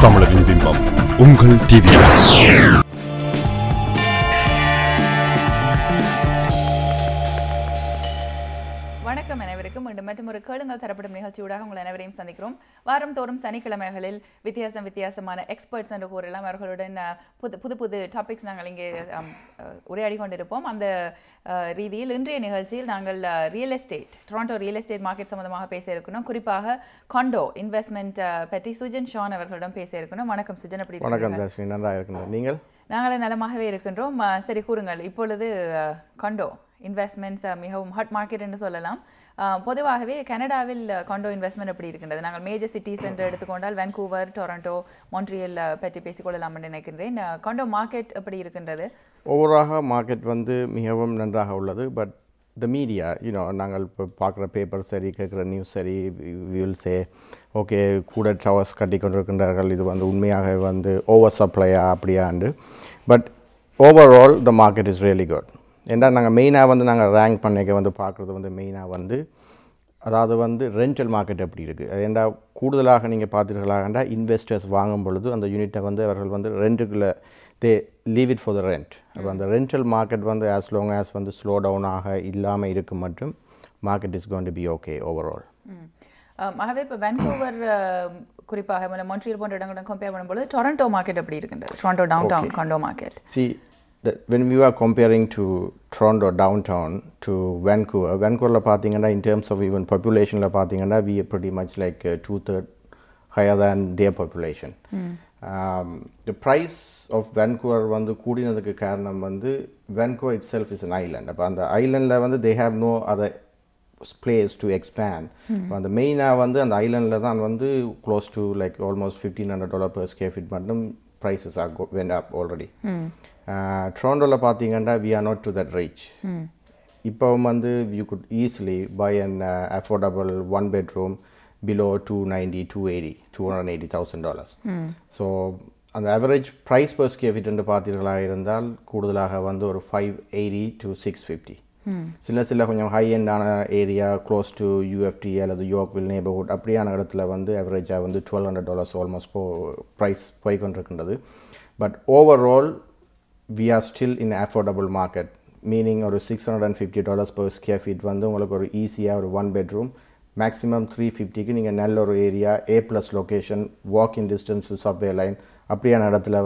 தமிழரின் பிம்பம் உங்கள் டிவி. வணக்கம் அனைவருக்கும். மீண்டும் மற்றொரு கேளுங்கள் தரப்படும் நிகழ்ச்சியூடாக உங்கள் அனைவரையும் சந்திக்கிறோம். வாரம் தோறும் சனிக்கிழமைகளில் வித்தியாசமான எக்ஸ்பர்ட்ஸ் என்று கூறலாம். அவர்களுடன் புது டாபிக்ஸ் நாங்கள் இங்கே உரையாடி கொண்டிருப்போம். அந்த ரீதியில் இன்றைய நிகழ்ச்சியில் நாங்கள் டொரண்டோ ரியல் எஸ்டேட் மார்க்கெட் சம்பந்தமாக பேச இருக்கணும். குறிப்பாக காண்டோ இன்வெஸ்ட்மெண்ட் பற்றி சுஜன் ஷான் அவர்களிடம் பேச இருக்கணும். வணக்கம் சுஜன், எப்படி இருக்கீங்க? நீங்கள்? நாங்கள் நலமாகவே இருக்கின்றோம். சரி, கூறுங்கள். இப்பொழுது காண்டோ இன்வெஸ்ட்மெண்ட்ஸ் மிகவும் ஹாட் மார்க்கெட் என்று சொல்லலாம். பொதுவாகவே கனடாவில் காண்டோ இன்வெஸ்ட்மெண்ட் எப்படி இருக்கின்றது? நாங்கள் மேஜர் சிட்டிஸ் என்று எடுத்துக்கொண்டால் வான்கூவர், டொரண்டோ, மான்ட்ரியல் பற்றி பேசிக்கொள்ளலாம் என்று நினைக்கின்றேன். காண்டோ மார்க்கெட் எப்படி இருக்கின்றது? ஓவராக மார்க்கெட் மிகவும் நன்றாக உள்ளது. பட் த மீடியா நாங்கள் இப்போ பார்க்குற பேப்பர் சரி, கேட்குற நியூஸ் சரி, வில் சே ஓகே கூட டவர்ஸ் கட்டி கொண்டிருக்கின்றார்கள், இது உண்மையாக ஓவர் சப்ளையா அப்படியாண்டு. But overall the market is really good. ஏன்னா நாங்கள் மெயினாக நாங்கள் ரேங்க் பண்ணிக்க பார்க்குறது மெயினாக அதாவது ரெண்டல் மார்க்கெட் எப்படி இருக்குது. ஏன்னா கூடுதலாக நீங்கள் பார்த்துருக்கலாம்டா இன்வெஸ்டர்ஸ் வாங்கும் பொழுது அந்த யூனிட்டை அவர்கள் ரெண்ட்டுக்குள்ளே they leave it for the rent. அப்போ அந்த rental market as long as slow டவுனாக இல்லாமல் இருக்கும் மட்டும் market is going to be okay overall. ஆகவே இப்போ வான்கூவர் குறிப்பாக மான்ட்ரியல் போன்ற இடங்களுடன் கம்பேர் பண்ணும்போது டொரண்டோ மார்க்கெட் எப்படி இருக்கின்றது? Toronto downtown condo market. When we are comparing to Toronto downtown to Vancouver பார்த்தீங்கன்னா in terms of even population பார்த்தீங்கன்னா we are pretty much like 2/3 higher than their population. The price of Vancouver கூடினதுக்கு காரணம் Vancouver itself is an island. அப்போ அந்த ஐலண்டில் they have no other place to expand. அந்த மெயினாக அந்த ஐலண்டில் தான் close to like almost $1,500 per square feet மட்டும் prices are went up already. Toronto பார்த்தீங்கன்னா we are not to that rich. இப்போ you could easily buy an affordable one bedroom below $280,000. So அந்த average price per square feet என்று பார்த்தீர்களாக இருந்தால் கூடுதலாக ஒரு $580 to $650. சில கொஞ்சம் ஹை எண்டான ஏரியா க்ளோஸ் டு யூஎஃப்டி அல்லது யோர்க்வில் நெய்பர்ஹுட் அப்படியான இடத்துல அவரேஜாக $1,200 ஆல்மோஸ்ட் ப்ரைஸ் போய்கொண்டிருக்கின்றது. But overall we are still in affordable market, meaning ஒரு $650 per square feet உங்களுக்கு ஒரு ஈஸியாக ஒரு ஒன் பெட்ரூம் மேக்ஸிமம் $350க்கு நீங்கள் நல்ல ஒரு area A+ location walking distance to subway line அப்படியான இடத்துல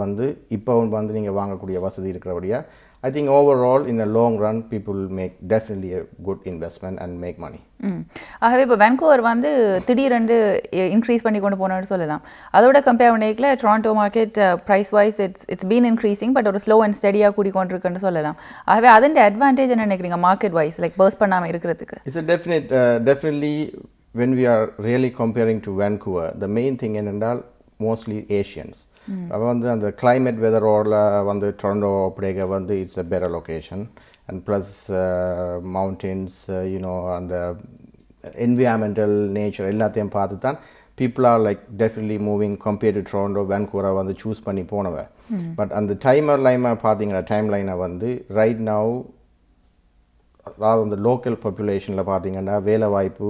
இப்போவும் நீங்கள் வாங்கக்கூடிய வசதி இருக்கிறபடியா I think overall in the long run people will make definitely a good investment and make money. ஆகவே இப்போ வான்கூவர் திடீரென்று இன்க்ரீஸ் பண்ணி கொண்டு போனோன்னு சொல்லலாம். அதோட கம்பேர் பண்ணிக்கல Toronto market price wise it's been increasing, but ஒரு ஸ்லோ அண்ட் ஸ்டடியாக கூடிக்கொண்டிருக்குன்னு சொல்லலாம். ஆகவே அதன் அட்வான்டேஜ் என்ன நினைக்கிறீங்க மார்க்கெட் வைஸ், லைக் பர்ஸ் பண்ணாமல் இருக்கிறதுக்கு? It's a definitely when we are really comparing to Vancouver, the main thing என்னென்றால் mostly Asians. அப்போ அந்த கிளைமேட் வெதரோட டொரண்டோ அப்படிங்க it's a better location and plus mountains அந்த என்விரான்மெண்டல் நேச்சர் எல்லாத்தையும் பார்த்து தான் people are like definitely moving compared to Toronto வான்கூவரை சூஸ் பண்ணி போனவன். பட் அந்த டைம் லைனை ரைட் நவ் அதாவது அந்த லோக்கல் பாப்புலேஷனில் பார்த்தீங்கன்னா வேலை வாய்ப்பு,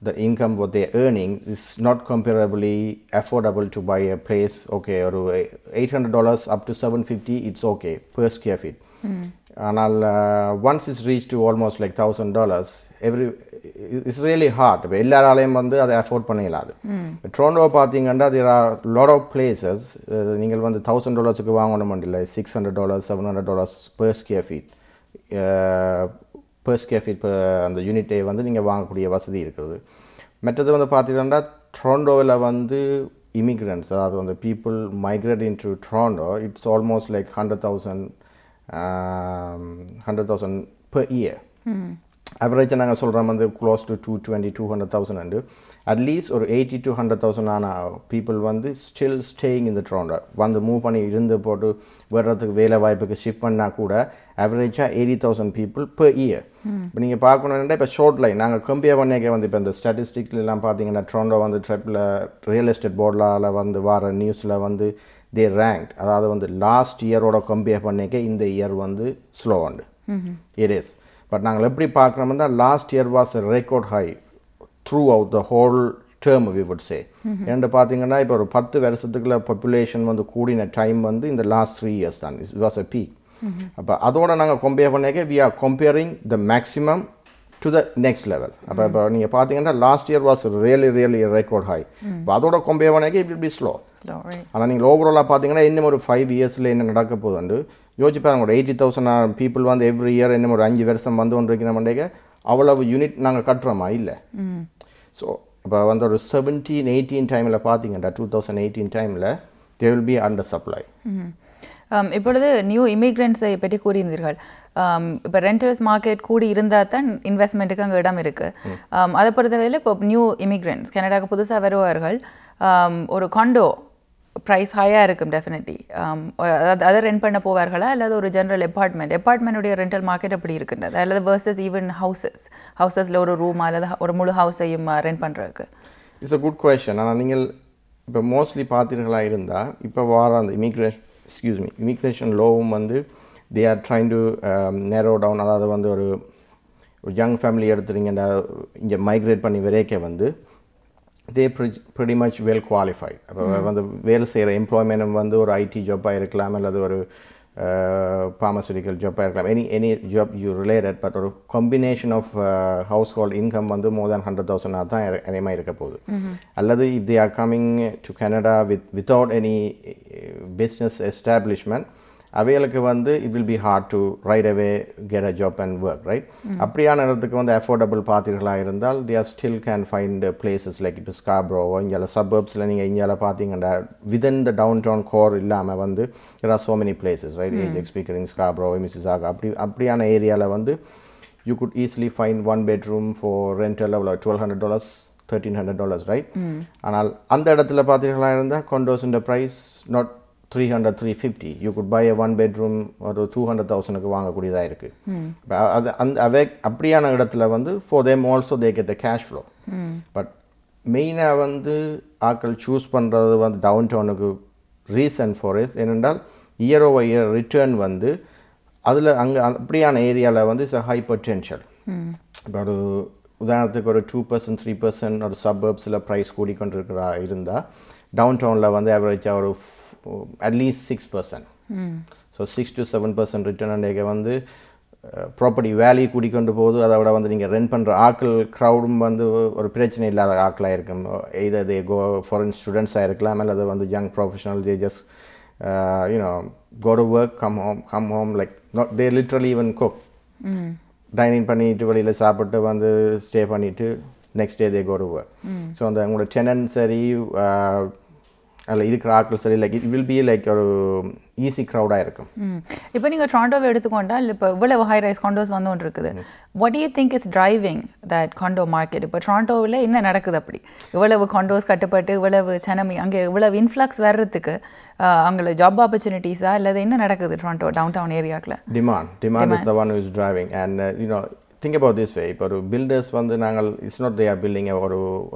the income what they're earning is not comparably affordable to buy a place. Okay, or $800 up to $750 it's okay per square feet. And once it's reached to almost like $1,000 it's really hard. எல்லாராலையும் அதை afford பண்ணிடலாது. Toronto பார்த்தீங்கன்னா there are lot of places நீங்கள் $1,000க்கு வாங்கணும் இல்லை, $600 $700 per square feet per square feet அந்த யூனிட்டை நீங்கள் வாங்கக்கூடிய வசதி இருக்குது. மற்றது பார்த்தீங்கன்னா டொரண்டோவில் இமிக்ரெண்ட்ஸ் அதாவது people migrate in to Toronto it's almost like 100,000 per year. அவரேஜாக நாங்கள் சொல்கிறோம் க்ளோஸ் டு 220,000-200,000 அண்டு அட்லீஸ்ட் ஒரு 80,000 to 100,000 ஆன பீப்புள் ஸ்டில் ஸ்டேயிங் இந்த டொரண்டோ மூவ் பண்ணி இருந்து போட்டு வர்றதுக்கு வேலை வாய்ப்புக்கு ஷிஃப்ட் பண்ணால் கூட அவரேஜாக 80,000 பீப்புள் பெர் இயர். இப்போ நீங்கள் பார்க்கணுன்னா இப்போ ஷார்ட் லைன் நாங்கள் கம்பேர் பண்ணிக்க இப்போ இந்த ஸ்டாட்டிஸ்டிக்லாம் பார்த்தீங்கன்னா டொரண்டோ ட்ரிப்பில் ரியல் எஸ்டேட் போர்டில் வர நியூஸில் தே ரேங்க் அதாவது லாஸ்ட் இயரோட கம்பேர் பண்ணிக்க இந்த இயர் ஸ்லோ உண்டு. It is. பட் நாங்கள் எப்படி பார்க்குறோம்னா last year was a record high throughout the whole term we would say. And பார்த்தீங்கன்னா இப்போ ஒரு 10 வருஷத்துக்குள்ள population வந்து கூடின டைம் வந்து இந்த லாஸ்ட் 3 இயர்ஸ் தான். It was a peak. அப்போ அதோட நாங்கள் கம்பேர் பண்ணிக்க we are comparing the maximum to the next level. அப்போ நீங்கள் பார்த்தீங்கன்னா last year was really a record high. இப்போ அதோட கம்பேர் பண்ணிக்க it will be slow. ஆனால் நீங்கள் ஓவராலாக பார்த்தீங்கன்னா இன்னும் ஒரு 5 இயர்ஸில் என்ன நடக்க போகுதுண்டு யோசிச்சு பாருங்க. ஒரு 80,000 பீப்புள் வந்து எவ்ரி இயர் இன்னும் ஒரு 5 வருஷம் வந்து கொண்டு இருக்கிற அவ்வளவு யூனிட் நாங்கள் கட்டுறோமா இல்லை. ஸோ இப்போ வந்து ஒரு 17-18 டைமில் பார்த்தீங்கன்னா 2018 டைமில் they will be under supply. இப்பொழுது நியூ இமிக்ரெண்ட்ஸை பற்றி கூறியிருந்தீர்கள். இப்போ ரெண்டர்ஸ் மார்க்கெட் கூடி இருந்தால் தான் இன்வெஸ்ட்மெண்ட்டுக்கு அங்கே இடம் இருக்குது. அதை பொறுத்தவரையில் இப்போ நியூ இமிக்ரெண்ட்ஸ் கனடாவுக்கு புதுசாக வருவார்கள். ஒரு காண்டோ ப்ரைஸ் ஹையாக இருக்கும் டெஃபினெட்லி. அதை ரெண்ட் பண்ண போவார்களா அல்லது ஒரு ஜென்ரல் அப்பார்ட்மெண்ட்டுடைய ரெண்டல் மார்க்கெட் எப்படி இருக்கின்றது அல்லது வர்சஸ் ஈவன் ஹவுசஸில் ஒரு ரூம் அல்லது ஒரு முழு ஹவுஸையும் ரெண்ட் பண்ணுறதுக்கு? It's a good question. ஆனால் நீங்கள் இப்போ மோஸ்ட்லி பார்த்தீர்களாக இருந்தால் இப்போ வார அந்த இமிக்ரேஷன் லோவும் வந்து they are trying to narrow down. அதாவது வந்து ஒரு யங் ஃபேமிலி எடுத்துறீங்கன்னா இங்கே மைக்ரேட் பண்ணி வரைக்க வந்து they pretty much well qualified. அப்போ வந்து வேலை செய்கிற எம்ப்ளாய்மெண்ட் வந்து ஒரு ஐடி ஜாப்பாக இருக்கலாம் அல்லது ஒரு pharmaceutical ஜாப்பாக இருக்கலாம். Any job you related. But ஒரு combination of household income வந்து மோர் தேன் 100,000 தான் இனிமேல் இருக்க போகுது. அல்லது if they are coming to Canada without any business establishment, அவைகளுக்கு வந்து it will be hard to right away get a job and work, right? அப்படியான இடத்துக்கு வந்து அஃபோர்டபுள் பார்த்தீர்களாக இருந்தால் they are still can find places like இப்போ ஸ்கார்ப்ரோவோ இங்கே சபர்ப்ஸில் நீங்கள் இங்கே பார்த்தீங்கன்னா within the downtown core இல்லாமல் வந்து there are so many places, right? AJX Pickering, Scarborough, Mississauga அப்படியான ஏரியாவில் வந்து you could easily find one bedroom for rental of like $1,200, $1,300, right? ஆனால் அந்த இடத்துல பார்த்தீர்களாக இருந்தால் condos in the price not 300-350. You could buy a one bedroom ஒரு 200,000க்கு வாங்கக்கூடியதாக இருக்குது. அது அந்த அப்படியான இடத்துல வந்து for them also they get the cash flow. But மெயினாக வந்து ஆக்கள் சூஸ் பண்ணுறது வந்து டவுன் டவுனுக்கு ரீசன் ஃபார் இஸ் என்னென்றால் இயர் ஓவர் இயர் ரிட்டர்ன் வந்து அதில் அங்கே அப்படியான ஏரியாவில் வந்து இட்ஸ் அ ஹை பொட்டென்ஷியல். இப்போ ஒரு உதாரணத்துக்கு ஒரு 2% 3% ஒரு சபர்ப்ஸில் ப்ரைஸ் கூடிக்கொண்டிருக்கிறா இருந்தால் டவுன் டவுனில் வந்து ஆவரேஜாக ஒரு அட்லீஸ்ட் 6%. ஸோ 6-7% ரிட்டர்ன் அண்டேக்க வந்து ப்ராப்பர்ட்டி வேல்யூ கூடிக்கொண்டு போகுது. அதை விட வந்து நீங்கள் ரெண்ட் பண்ணுற ஆக்கள் க்ரௌடும் வந்து ஒரு பிரச்சனை இல்லாத ஆக்களாக இருக்கும். எய்தர் தே கோ ஃபாரின் ஸ்டூடெண்ட்ஸாக இருக்கலாம் அல்லது வந்து young professional they just you know go to work come home like not they literally even cook dining பண்ணிட்டு வெளியில் சாப்பிட்டு வந்து ஸ்டே பண்ணிவிட்டு next day they go to work. So அந்த உங்களோட டெனன்ட் சரி அதில் இருக்கிற ஆட்கள் சரி like it will be like ஒரு ஈஸி க்ரௌடாக இருக்கும். இப்போ நீங்கள் ட்ராண்டோவை எடுத்துக்கொண்டால் இப்போ இவ்வளவு ஹை ரைஸ் காண்டோஸ் வந்து ஒன்று இருக்குது. What you think is driving that condo market? இப்போ ட்ராண்டோவில் என்ன நடக்குது? அப்படி இவ்வளவு காண்டோஸ் கட்டுப்பட்டு இவ்வளவு சனமி அங்கே இவ்வளவு இன்ஃப்ளக்ஸ் வர்றதுக்கு அங்கே ஜாப் ஆப்பர்ச்சுனிட்டிஸா அல்லது என்ன நடக்குது ட்ராண்டோ டவுன் டவுன் ஏரியாவில்? Demand is the one who is driving. And you know think about this way. இப்போ ஒரு பில்டர்ஸ் வந்து நாங்கள் it's not they are building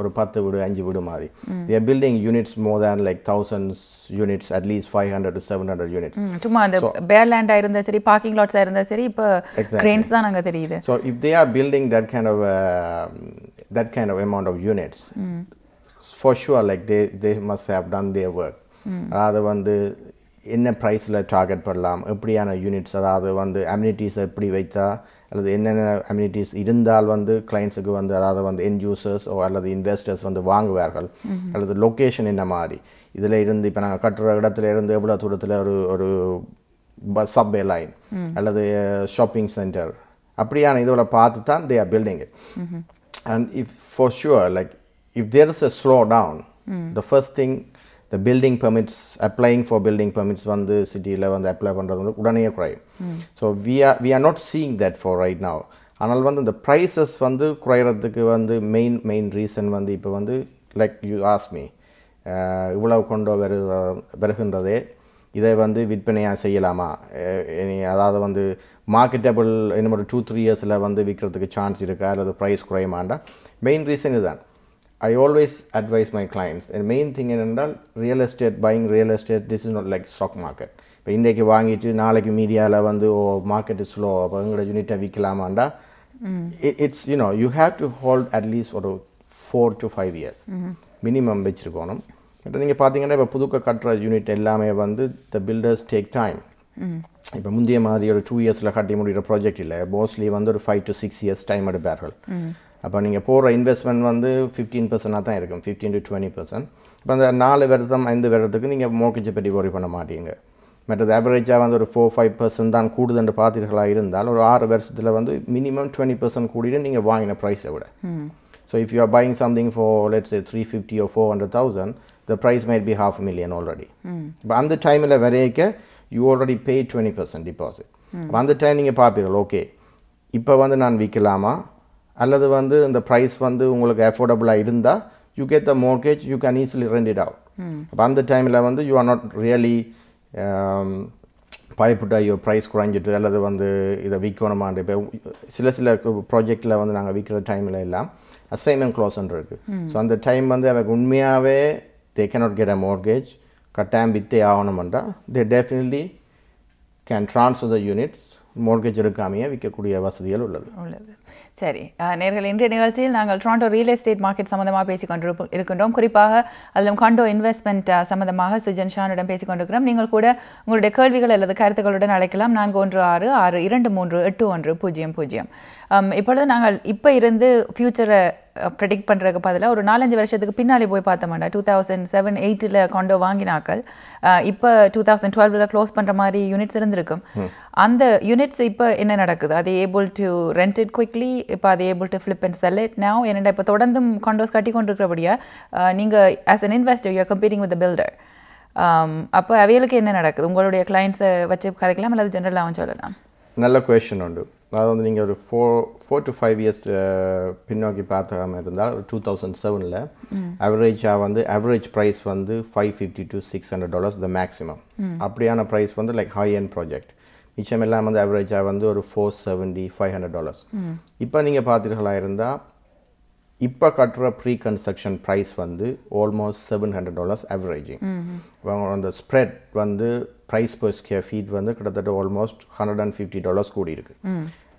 ஒரு 10 வீடு 5 வீடு மாதிரி. தே are building units more than like thousands units, at least 500-700 units. சும்மா அந்த பேர் லேண்டாக இருந்தால் சரி, பார்க்கிங் லாட்ஸாக இருந்தால் சரி, இப்போ கிரெயின்ஸ் தான் நாங்கள் தெரியுது. So if they are building that kind of amount of units, for sure like they must have done their work. அதாவது வந்து என்ன ப்ரைஸில் டார்கெட் பண்ணலாம், எப்படியான யூனிட்ஸ், அதாவது வந்து அம்யூனிட்டிஸை எப்படி வைத்தா அல்லது என்னென்ன அம்யூனிட்டிஸ் இருந்தால் வந்து கிளைண்ட்ஸுக்கு வந்து அதாவது வந்து எண்ட் யூசர்ஸ் அல்லது இன்வெஸ்டர்ஸ் வந்து வாங்குவார்கள், அல்லது லொக்கேஷன் என்ன மாதிரி இதில் இருந்து இப்போ நாங்கள் கட்டுற இடத்துல இருந்து எவ்வளோ தூரத்தில் ஒரு சப்வே லைன் அல்லது ஷாப்பிங் சென்டர் அப்படியான இதோட பார்த்து தான் they are building it. And if for sure like if there is a slow down, the first thing the building permits, applying for building permits வந்து சிட்டியில் வந்து அப்ளை பண்ணுறது வந்து உடனே குறையும். So we are not seeing that for right now. ஆனால் வந்து இந்த ப்ரைஸஸ் வந்து குறையிறதுக்கு வந்து மெயின் ரீசன் வந்து இப்போ வந்து லைக் யூ ஆஸ்க் மீ, இவ்வளவு கொண்டு வருகின்றதே இதை வந்து விற்பனையாக செய்யலாமா, அதாவது வந்து மார்க்கெட்டபிள் இன்னும் ஒரு 2-3 இயர்ஸில் வந்து விற்கிறதுக்கு சான்ஸ் இருக்கா அல்லது ப்ரைஸ் குறையுமாண்டா. மெயின் ரீசன் இதுதான். I always advise my clients, and main thing என்னென்றால் buying real estate, this is not like stock market. இப்போ இன்றைக்கு வாங்கிட்டு நாளைக்கு மீடியாவில் வந்து மார்க்கெட் இஸ் ஸ்லோ அப்போ எங்களோட யூனிட்டை விற்கலாமாண்டா, it's you know you have to hold at least ஒரு 4 to 5 years மினிமம் வச்சுருக்கணும். பட் நீங்கள் பார்த்தீங்கன்னா இப்போ புதுக்க கட்டுற யூனிட் எல்லாமே வந்து த பில்டர்ஸ் டேக் டைம். இப்போ முந்தைய மாதிரி ஒரு 2 இயர்ஸில் கட்டி முடிகிற ப்ராஜெக்ட் இல்லை, மோஸ்ட்லி வந்து ஒரு 5 to 6 years டைம் எடுப்பார்கள். அப்போ நீங்கள் போகிற இன்வெஸ்ட்மெண்ட் வந்து 15% தான் இருக்கும், 15 to 20%. இப்போ அந்த 4 வருஷம் 5 வருடத்துக்கு நீங்கள் மோர்கேஜை பற்றி worry பண்ண மாட்டீங்க. மற்றது ஆவரேஜாக வந்து ஒரு 4-5% தான் கூடுதல் பார்த்தீர்களாக இருந்தால் ஒரு 6 வருஷத்தில் வந்து மினிமம் 20% கூடிட்டு நீங்கள் வாங்கின ப்ரைஸை விட. So if you are buying something for let's say 350 or 400,000, the price might be $500,000 already. இப்போ அந்த டைமில் வரைக்க you already paid 20% deposit. அப்போ அந்த டைம் நீங்கள் பார்ப்பீர்கள், ஓகே இப்போ வந்து நான் விற்கலாமா அல்லது வந்து இந்த ப்ரைஸ் வந்து உங்களுக்கு அஃபோர்டபுளாக இருந்தால் you get the mortgage, you can easily rent it out. அப்போ அந்த டைமில் வந்து you are not really பயப்பட்ட ஐயோ ப்ரைஸ் குறைஞ்சிட்டு அல்லது வந்து இதை விற்கணுமான்னு. இப்போ சில ப்ராஜெக்டில் வந்து நாங்கள் விற்கிற டைமில் எல்லாம் அசைன்மெண்ட் க்ளோஸ்ன்னு இருக்குது. ஸோ அந்த டைம் வந்து அவங்க உண்மையாகவே they cannot get a mortgage, கட்டாயம் விற்றே ஆகணுமெண்டா they definitely can transfer the units, mortgage எடுக்காமையே விற்கக்கூடிய வசதிகள் உள்ளது. சரி நேர்கள், இன்றைய நிகழ்ச்சியில் நாங்கள் டொரண்டோ ரியல் எஸ்டேட் மார்க்கெட் சம்பந்தமாக பேசிக்கொண்டு இருக்கின்றோம். குறிப்பாக அதிலும் காண்டோ இன்வெஸ்ட்மெண்ட் சம்பந்தமாக சுஜன் ஷானிடம் பேசிக்கொண்டிருக்கிறோம். நீங்கள் கூட உங்களுடைய கேள்விகள் அல்லது கருத்துக்களுடன் அழைக்கலாம் 4166238100. இப்பொழுது நாங்கள் இப்போ இருந்து ஃபியூச்சரை ப்ரெடிக்ட் பண்ணுறதுக்கு பதிலாக ஒரு 4-5 வருஷத்துக்கு பின்னாடி போய் பார்த்தோம்னா 2007-8 காண்டோ வாங்கினாக்கள் இப்போ 2012 க்ளோஸ் பண்ணுற மாதிரி யூனிட்ஸ் இருந்திருக்கும். அந்த யூனிட்ஸ் இப்போ என்ன நடக்குது? அது able to rent it quickly, இப்போ அது able to flip and sell it now. என்னென்ன இப்போ தொடர்ந்தும் காண்டோஸ் கட்டி கொண்டு இருக்கிறபடியா நீங்கள் as an investor you are competing with the filter. அப்போ அவைகளுக்கு என்ன நடக்குது? உங்களுடைய கிளைண்ட்ஸை வச்சு கதைக்கலாம் அல்லது ஜென்ரலாகவும் சொல்லலாம்? நல்ல கொஷின் உண்டு. அதாவது வந்து நீங்கள் ஒரு 4 to 5 years பின்னோக்கி பார்த்தாம இருந்தால் 2007 ஆவரேஜாக வந்து ஆவரேஜ் ப்ரைஸ் வந்து $550 to $600 த மேக்ஸிமம். அப்படியான ப்ரைஸ் வந்து லைக் ஹை எண்ட் ப்ராஜெக்ட். மிச்சம் எல்லாம் வந்து ஆவரேஜாக வந்து ஒரு $470-500. இப்போ நீங்கள் பார்த்தீர்களாக இருந்தால் இப்போ கட்டுற ப்ரீ கன்ஸ்ட்ரக்ஷன் ப்ரைஸ் வந்து ஆல்மோஸ்ட் $700 ஆவரேஜிங். அந்த ஸ்ப்ரெட் வந்து ப்ரைஸ் per square feet வந்து கிட்டத்தட்ட ஆல்மோஸ்ட் $150 கூடி இருக்கு.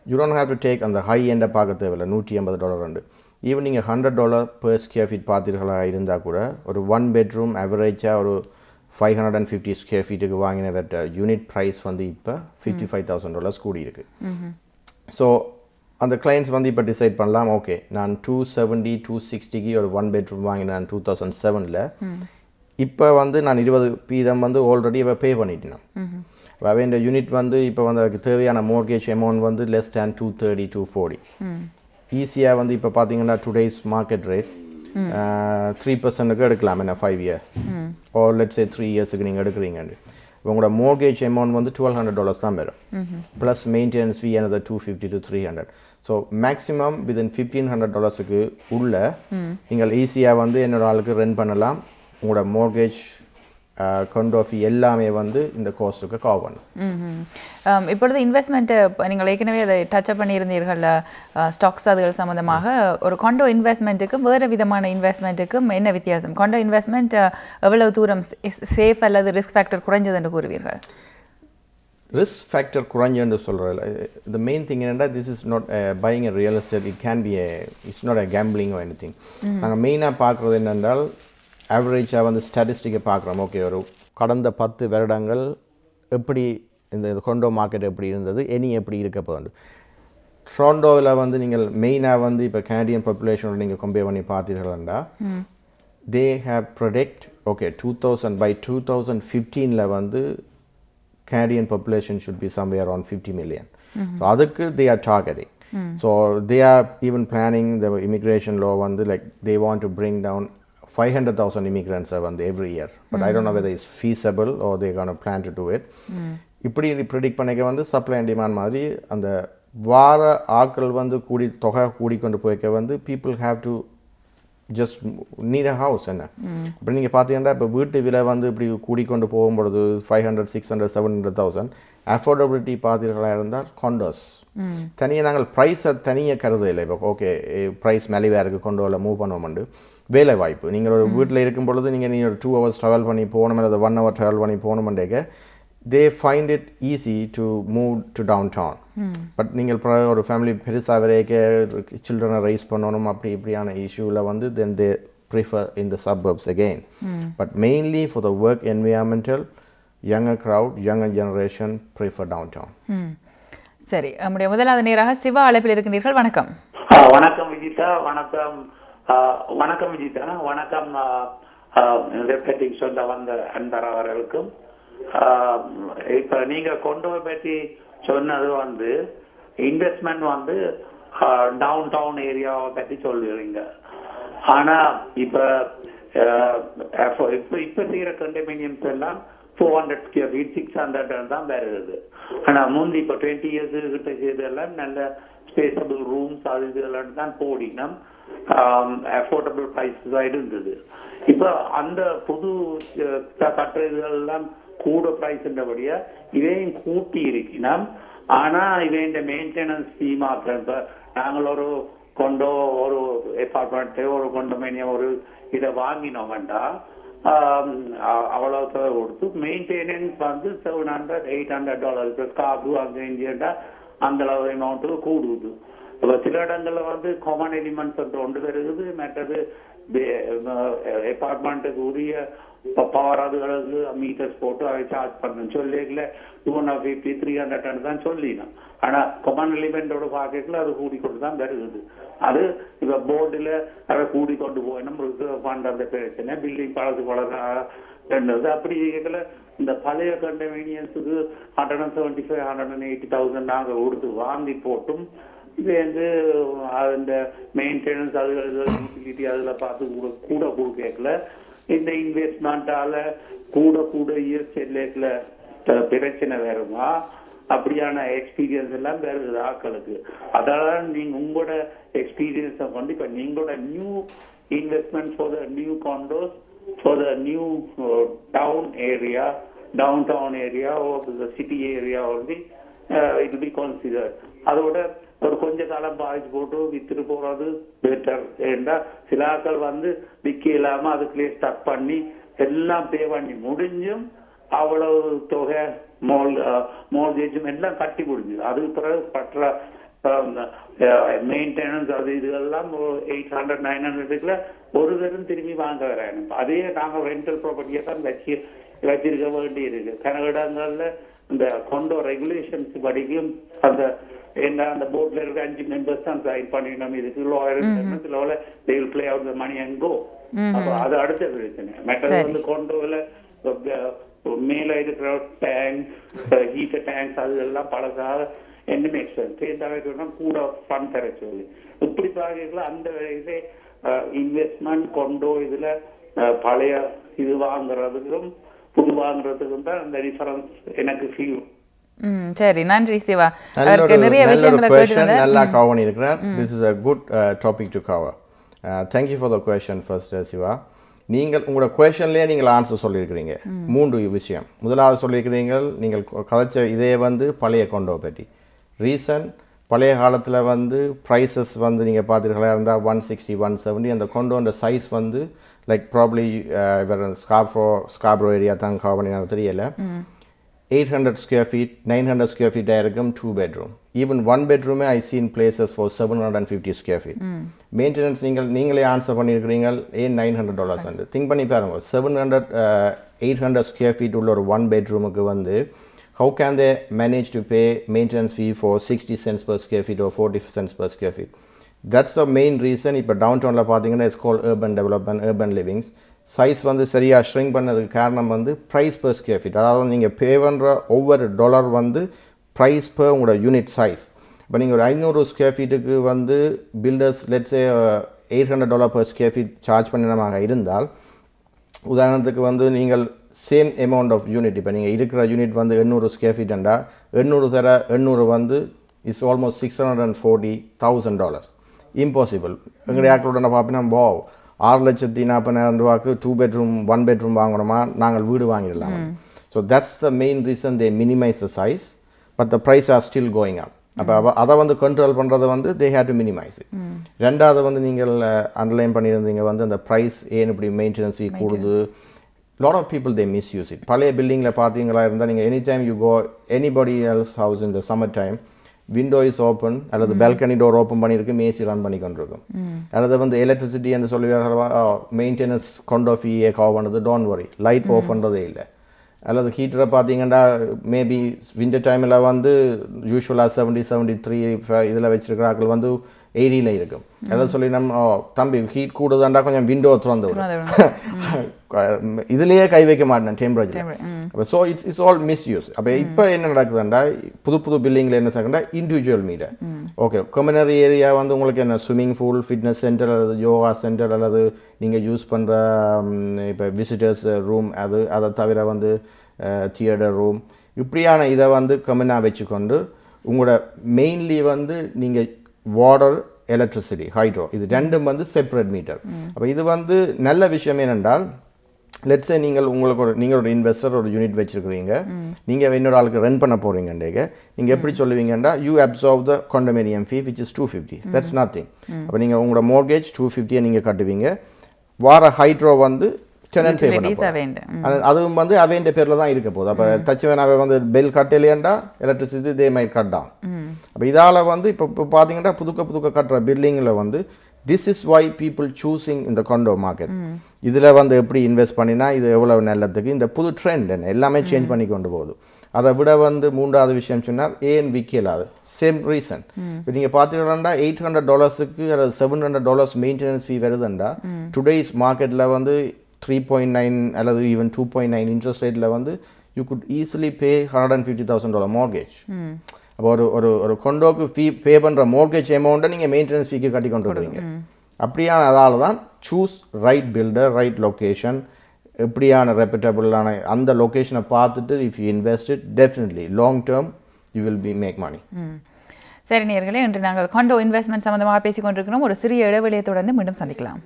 You don't have to take அந்த ஹை எண்டை பார்க்க தேவையில்லை, $180 உண்டு. ஈவன் நீங்கள் $100 per square feet பார்த்தீர்களாக இருந்தால் கூட ஒரு 1 bedroom ஆவரேஜாக ஒரு 550 square feet-க்கு வாங்கின யூனிட் ப்ரைஸ் வந்து இப்போ $55,000 கூடி இருக்கு. ஸோ அந்த கிளைண்ட்ஸ் வந்து இப்போ டிசைட் பண்ணலாம், ஓகே நான் 270-260க்கு ஒரு 1 bedroom வாங்கினேன் 2007. இப்போ வந்து நான் 20% வந்து ஆல்ரெடி இப்போ பே பண்ணிட்டேன். அவை இந்த யூனிட் வந்து இப்போ வந்து அதுக்கு தேவையான மோர்கேஜ் அமௌண்ட் வந்து லெஸ் தேன் 230-240. ஈஸியாக வந்து இப்போ பார்த்தீங்கன்னா டுடேஸ் மார்க்கெட் ரேட் 3%க்கு எடுக்கலாம் என்ன 5 year or let's say 3 yearsக்கு நீங்கள் எடுக்கிறீங்கன்னு. உங்களோட மோர்கேஜ் அமௌண்ட் வந்து $1,200 தான் வரும். Plus maintenance fee another $250-300. So maximum within $1,500க்கு உள்ள நீங்கள் ஈஸியாக வந்து என்னோட ஆளுக்கு ரெண்ட் பண்ணலாம். உங்களோட மோர்கேஜ் கொண்டோ ஃபீ எல்லாமே வந்து இந்த கோஸ்ட்டுக்கு கவர் பண்ணும். இப்பொழுது இன்வெஸ்ட்மெண்ட்டு நீங்கள் ஏற்கனவே அதை டச்சப் பண்ணியிருந்தீர்கள், ஸ்டாக்ஸ் அதுகள் சம்மந்தமாக. ஒரு காண்டோ இன்வெஸ்ட்மெண்ட்டுக்கும் வேறு விதமான இன்வெஸ்ட்மெண்ட்டுக்கும் என்ன வித்தியாசம்? காண்டோ இன்வெஸ்ட்மெண்ட் எவ்வளவு தூரம் சேஃப் அல்லது ரிஸ்க் ஃபேக்டர் குறைஞ்சது என்று கூறுவீர்கள்? ரிஸ்க் ஃபேக்டர் குறைஞ்சு சொல்கிறதில்ல. த மெயின் திங் என்னென்னா this is not buying a real estate, it can be it's not a gambling or anything. நாங்கள் மெயினாக பார்க்குறது என்னென்றால் ஆவரேஜாக வந்து ஸ்டாட்டிஸ்டிக்கை பார்க்குறோம். ஓகே ஒரு கடந்த 10 வருடங்கள் எப்படி இந்த கொண்டோ மார்க்கெட் எப்படி இருந்தது, இனி எப்படி இருக்க போகுது. டொரண்டோவில் வந்து நீங்கள் மெயினாக வந்து இப்போ கனடியன் பாப்புலேஷனோட நீங்கள் கம்பேர் பண்ணி பார்த்தீர்கள்னா they have protect okay 2000 by 2015 வந்து Canadian population should be somewhere around 50 million. So adukku they are targeting. So they are even planning the immigration law வந்து like they want to bring down 500,000 immigrants every year. But I don't know whether it's feasible or they're going to plan to do it. இப்படி predict பண்ணிக்க வந்து supply and demand மாதிரி அந்த வார ஆட்கள் வந்து தொகை கூடிக்கொண்டு போய்க்க வந்து people have to just need a house. என்ன இப்போ நீங்கள் பார்த்தீங்கன்னா இப்போ வீட்டு விலை வந்து இப்படி கூடிக்கொண்டு போகும்பொழுது 500, 600, 700,000 அஃபோர்டபிலிட்டி பார்த்தீர்களாக இருந்தால் காண்டோஸ் தனியாக நாங்கள் ப்ரைஸை தனியாக கருதையில்லை. இப்போ ஓகே ப்ரைஸ் மேலேவே இருக்குது கொண்டோவில் மூவ் பண்ணுவோம்ண்டு வேலை வாய்ப்பு நீங்கள் ஒரு வீட்டில் இருக்கும் பொழுது நீங்கள் ஒரு 2 hours ட்ராவல் பண்ணி போகணும் அல்லது 1 hour ட்ராவல் பண்ணி போகணுமெண்டேக்க they find it easy to move to downtown. But நீங்கள் ஒரு ஃபேமிலி பெருசாக வரைக்கும் சில்ட்ரனை ரைஸ் பண்ணணும் அப்படி இப்படியான இஷ்யூவில் வந்து then they prefer in the suburbs again. But mainly for the work environmental, younger crowd, younger generation prefer downtown. சரி, நம்முடைய முதலாவது நேராக சிவா அழைப்பில் இருக்கின்றீர்கள். வணக்கம். வணக்கம் விஜிதா. வணக்கம் விஜிதா. வணக்கம் சொல்ல வந்த அன்பர் அவர்களுக்கும். இப்ப நீங்க கொண்டு பற்றி சொன்னது வந்து இன்வெஸ்ட்மெண்ட் வந்து டவுன் டவுன் ஏரியாவை பற்றி சொல்லுறீங்க. ஆனா இப்ப செய்யற கண்டோமினியம்ஸ் எல்லாம் 400 square feet 600 தான் வருது. ஆனா முந்தி இப்ப 20 years கிட்ட செய்தெல்லாம் நல்ல ஸ்பேசபிள் ரூம்ஸ் அது இதெல்லாம் தான் போடினோம். அஃபோர்டபுள் ப்ரைஸஸ் இருந்தது. இப்ப அந்த புது கட்டுறதுலாம் கூட ப்ரைஸ்ன்றபடியா இதையும் கூட்டி இருக்கணும். ஆனா இவன் மெயின்டெனன்ஸ் ஃபீமா நாங்கள் ஒரு கொண்டோ ஒரு அபார்ட்மெண்ட் ஒரு கொண்டோமினியம் ஒரு இதை வாங்கினோம் வேண்டாம் அவ்வளவு தொகை கொடுத்து மெயின்டெனன்ஸ் வந்து $700-800 காபு அங்கே இந்தியா அந்த அளவு அமௌண்ட்டு கூடுது. இப்போ சில இடங்கள்ல வந்து காமன் எலிமெண்ட்ஸ் ஒன்று வருது. மற்றது அபார்ட்மெண்ட்டுக்கு உரிய பவர் அதுகளுக்கு மீட்டர்ஸ் போட்டு அதை சார்ஜ் பண்ணணும் சொல்லிக்கல 250-300 தான் சொல்லினோம். ஆனா காமன் எலிமெண்டோட பாக்கெட்ல அது கூடிக்கொண்டு தான் வருது. அது இப்ப போர்டுல அதை கூடிக்கொண்டு போயிடும் ரிசர்வ் ஃபண்ட் அந்த பிரச்சனை பில்டிங் பழசு பழகிறது அப்படி கேட்கல. இந்த பழைய கண்டோமினியன்ஸுக்கு 175,000-180,000 நாங்க கொடுத்து வாங்கி போட்டும் இது வந்து அந்த மெயின்டெனன்ஸ் யூட்டிலிட்டி அதுல பார்த்து கூட கொடுக்கல. இந்த இன்வெஸ்ட்மெண்டால கூட இயர்ஸ் செல்லேக்கல பிரச்சனை வருமா அப்படியான எக்ஸ்பீரியன்ஸ் எல்லாம் வருது ஆக்களுக்கு. அதனால நீங்க உங்களோட எக்ஸ்பீரியன்ஸை கொண்டு இப்ப நீங்களோட new investment for the new condos for the new downtown area or the city area only it will be considered. அதோட ஒரு கொஞ்ச காலம் பாய்ச்சி போட்டு வித்துட்டு போறது பெட்டர். ஏன்னா சில ஆக்கள் வந்து விற்க இல்லாம அதுக்குள்ளேயே ஸ்டக் பண்ணி எல்லாம் பே பண்ணி முடிஞ்சும் அவ்வளவு தொகை மோர்கேஜும் எல்லாம் கட்டி முடிஞ்சுது. அதுக்கு பிறகு பற்ற மெயின்டெனன்ஸ் அது இதெல்லாம் 800-900 ஒரு தரம் திரும்பி வாங்க வராங்க. அதே நாங்கள் ரெண்டல் ப்ராப்பர்ட்டியை தான் வச்சிருக்க வேண்டி இருக்கு. கனகடங்கள்ல இந்த கொண்டோ ரெகுலேஷன்ஸ் படிக்கும் அந்த என்ன அந்த போர்ட்ல இருக்க 5 மெம்பர்ஸ் தான் சைன் பண்ணிடணும். இதுக்கு lower they will play out the money and go. அப்போ அது அடுத்த பிரச்சனை. மெட்டல் வந்து கொண்டோல மேல இருக்கிற டேங்க் ஹீட்டர் டேங்க்ஸ் அது எல்லாம் பழசாக என்னமே எக்ஸ்பென்ஸ் கூட ஃபண்ட் தர சொல்லி இப்படி பாக்கல. அந்த வகையிலே இன்வெஸ்ட்மெண்ட் கொண்டோ இதுல பழைய இது வாங்குறதுக்கும் புது வாங்குறதுக்கும் தான் அந்த டிஃபரன்ஸ் எனக்கு ஃபீல். சரி, நன்றி சிவா. நிறைய விஷயங்களை நல்லா கவர் பண்ணியிருக்கிறார். This is a good topic to cover. Thank you for the question first Shiva. நீங்கள் உங்களோட கொஷன்லேயே நீங்கள் ஆன்சர் சொல்லியிருக்கிறீங்க 3 விஷயம். முதலாவது சொல்லியிருக்கிறீங்க நீங்கள் கதைச்ச இதே வந்து பழைய கொண்டோ பற்றி ரீசன். பழைய காலத்தில் வந்து ப்ரைஸஸ் வந்து நீங்கள் பார்த்துருக்கலாம் இருந்தால் 160-170 அந்த கொண்டோன்ற சைஸ் வந்து லைக் ப்ராப்ளி வேறு ஸ்காப்ரோ ஏரியா தான் கவர் பண்ணி தெரியலை. 800 square feet 900 square feet இருக்கும் 2 bedroom. Even 1 bedroom I seen places for 750 square feet. Maintenance நீங்களே ஆன்சர் பண்ணியிருக்கிறீங்க ஏன் $900 வந்து திங்க் பண்ணி பாருங்க. 800 square feet உள்ள ஒரு 1 bedroomக்கு வந்து how can they manage to pay maintenance fee for 60 cents per square feet or 40 cents per square feet? That's the main reason. இப்போ டவுன்டவுனில் பார்த்தீங்கன்னா it's called urban development, urban livings. Size வந்து சரியாக shrink பண்ணதுக்கு காரணம் வந்து ப்ரைஸ் per square feet. அதாவது நீங்கள் பே பண்ணுற ஒவ்வொரு டாலர் வந்து ப்ரைஸ் per உங்களோட யூனிட் சைஸ். இப்போ நீங்கள் ஒரு 500 ஸ்கொயர் ஃபீட்டுக்கு வந்து builders let's say $800 per square feet charge பண்ணினமாக இருந்தால் உதாரணத்துக்கு வந்து நீங்கள் சேம் அமௌண்ட் ஆஃப் யூனிட் இப்போ நீங்கள் இருக்கிற யூனிட் வந்து 800 ஸ்கொயர் ஃபீட்டுண்டா 800 வந்து இட்ஸ் ஆல்மோஸ்ட் $640,000. இம்பாசிபிள். எங்களுடைய ஆக்களோட பார்ப்போம்னா 6,40,000 2 bedroom 1 bedroom வாங்குறோமா நாங்கள் வீடு வாங்கிடலாம். So that's the main reason they minimise the size but the price are still going up. அப்போ அதை வந்து கண்ட்ரோல் பண்ணுறது வந்து தே ஹேவ் டு மினிமைஸ். ரெண்டாவது வந்து நீங்கள் அண்டர்லைன் பண்ணியிருந்தீங்க வந்து அந்த ப்ரைஸ் ஏன் இப்படி மெயின்டெனன்ஸ் ஃபீ கூடுது lot of people they misuse it. பழைய பில்டிங்கில் பார்த்தீங்களா இருந்தால் நீங்கள் any time you go anybody else house in the summer time window is open அல்லது பால்கனி டோர் ஓப்பன் பண்ணியிருக்கு ஏசி ரன் பண்ணி கொண்டிருக்கும். அல்லது வந்து எலக்ட்ரிசிட்டி என்று சொல்லுவார்கள் மெயின்டெனன்ஸ் கொண்டோ ஃபீயே கவர் பண்ணுறது டோன்ட் வரி லைட் ஆஃப் பண்ணுறதே இல்லை. அல்லது ஹீட்டரை பார்த்தீங்கன்னா மேபி விண்டர் டைமில் வந்து யூஸ்வலாக 70-73 இதில் வச்சுருக்கிறார்கள் வந்து 80 இருக்கும். அதாவது சொல்லி நம்ம தம்பி ஹீட் கூடுதாண்டா கொஞ்சம் விண்டோ திறந்து விடும் இதுலேயே கை வைக்க மாட்டேன் டெம்பரேச்சர். அப்போ ஸோ இட்ஸ் ஆல் மிஸ்யூஸ். அப்போ இப்போ என்ன நடக்குதுண்டா புது பில்டிங்கில் என்ன செய்யண்டா இண்டிவிஜுவல் மீட்டர் ஓகே கம்யூனரி ஏரியா வந்து உங்களுக்கு என்ன ஸ்விம்மிங் பூல் ஃபிட்னஸ் சென்டர் அல்லது யோகா சென்டர் அல்லது நீங்கள் யூஸ் பண்ணுற இப்போ விசிட்டர்ஸ் ரூம் அதை தவிர வந்து தியேட்டர் ரூம் இப்படியான இதை வந்து கம்யூனாக வச்சுக்கொண்டு உங்களோட மெயின்லி வந்து நீங்கள் வாட்டர் எலக்ட்ரிசிட்டி ஹைட்ரோ இது ரெண்டும் வந்து செப்பரேட் மீட்டர். அப்போ இது வந்து நல்ல விஷயம் என்னென்றால் லெட்ஸே நீங்கள் ஒரு இன்வெஸ்டர் ஒரு யூனிட் வச்சுருக்கிறீங்க நீங்கள் இன்னொரு ஆளுக்கு ரன் பண்ண போகிறீங்கன்றீங்க நீங்கள் எப்படி சொல்லுவீங்கன்னா you observe the condominium fee which is 250 that's nothing. அப்போ நீங்கள் உங்களோட மோர்கேஜ் 250 நீங்கள் கட்டுவீங்க வார ஹைட்ரோ வந்து டெனன்ட் பே பண்ண அதுவும் வந்து அவேண்ட பேரில் தான் இருக்க போகுது. அப்போ தச்சுவேனாவே வந்து பெல் கட்டலையாண்டா electricity they may cut down. அப்போ இதால் வந்து இப்போ பார்த்தீங்கன்னா புதுக்க கட்டுற பில்டிங்கில் வந்து this is why people choosing இந்த கொண்டோ மார்க்கெட். இதில் வந்து எப்படி இன்வெஸ்ட் பண்ணினா இது எவ்வளவு நல்லதுக்கு இந்த புது ட்ரெண்ட் என்ன எல்லாமே சேஞ்ச் பண்ணி கொண்டு போகுது. அதை விட வந்து மூன்றாவது விஷயம் சொன்னால் ஏன் விற்கலாது சேம் ரீசன். இப்போ நீங்கள் பார்த்தீங்கன்னா $800 அல்லது $700 மெயின்டெனன்ஸ் ஃபீ வருதுண்டா டுடேஸ் மார்க்கெட்டில் வந்து 3.9 அல்லது ஈவன் 2.9 இன்ட்ரெஸ்ட் ரேட்டில் வந்து you good easily pay $150,000 mortgage. அப்போ ஒரு கொண்டோக்கு ஃபீ பே பண்ணுற மார்கேஜ் அமௌண்ட்டை நீங்கள் மெயின்டெனன்ஸ் ஃபீக்கு கட்டி கொண்டு வருவீங்க. அப்படியான அதால் தான் choose right builder right location எப்படியான ரெப்யூட்டபிளான அந்த லொக்கேஷனை பார்த்துட்டு if you invest it definitely long term you will be make money. சரி நேயர்களே, இன்று நாங்கள் கொண்டோ இன்வெஸ்ட்மெண்ட் சம்மந்தமாக பேசிக் கொண்டிருக்கிறோம். ஒரு சிறிய இடைவெளியை தொடர்ந்து மீண்டும் சந்திக்கலாம்.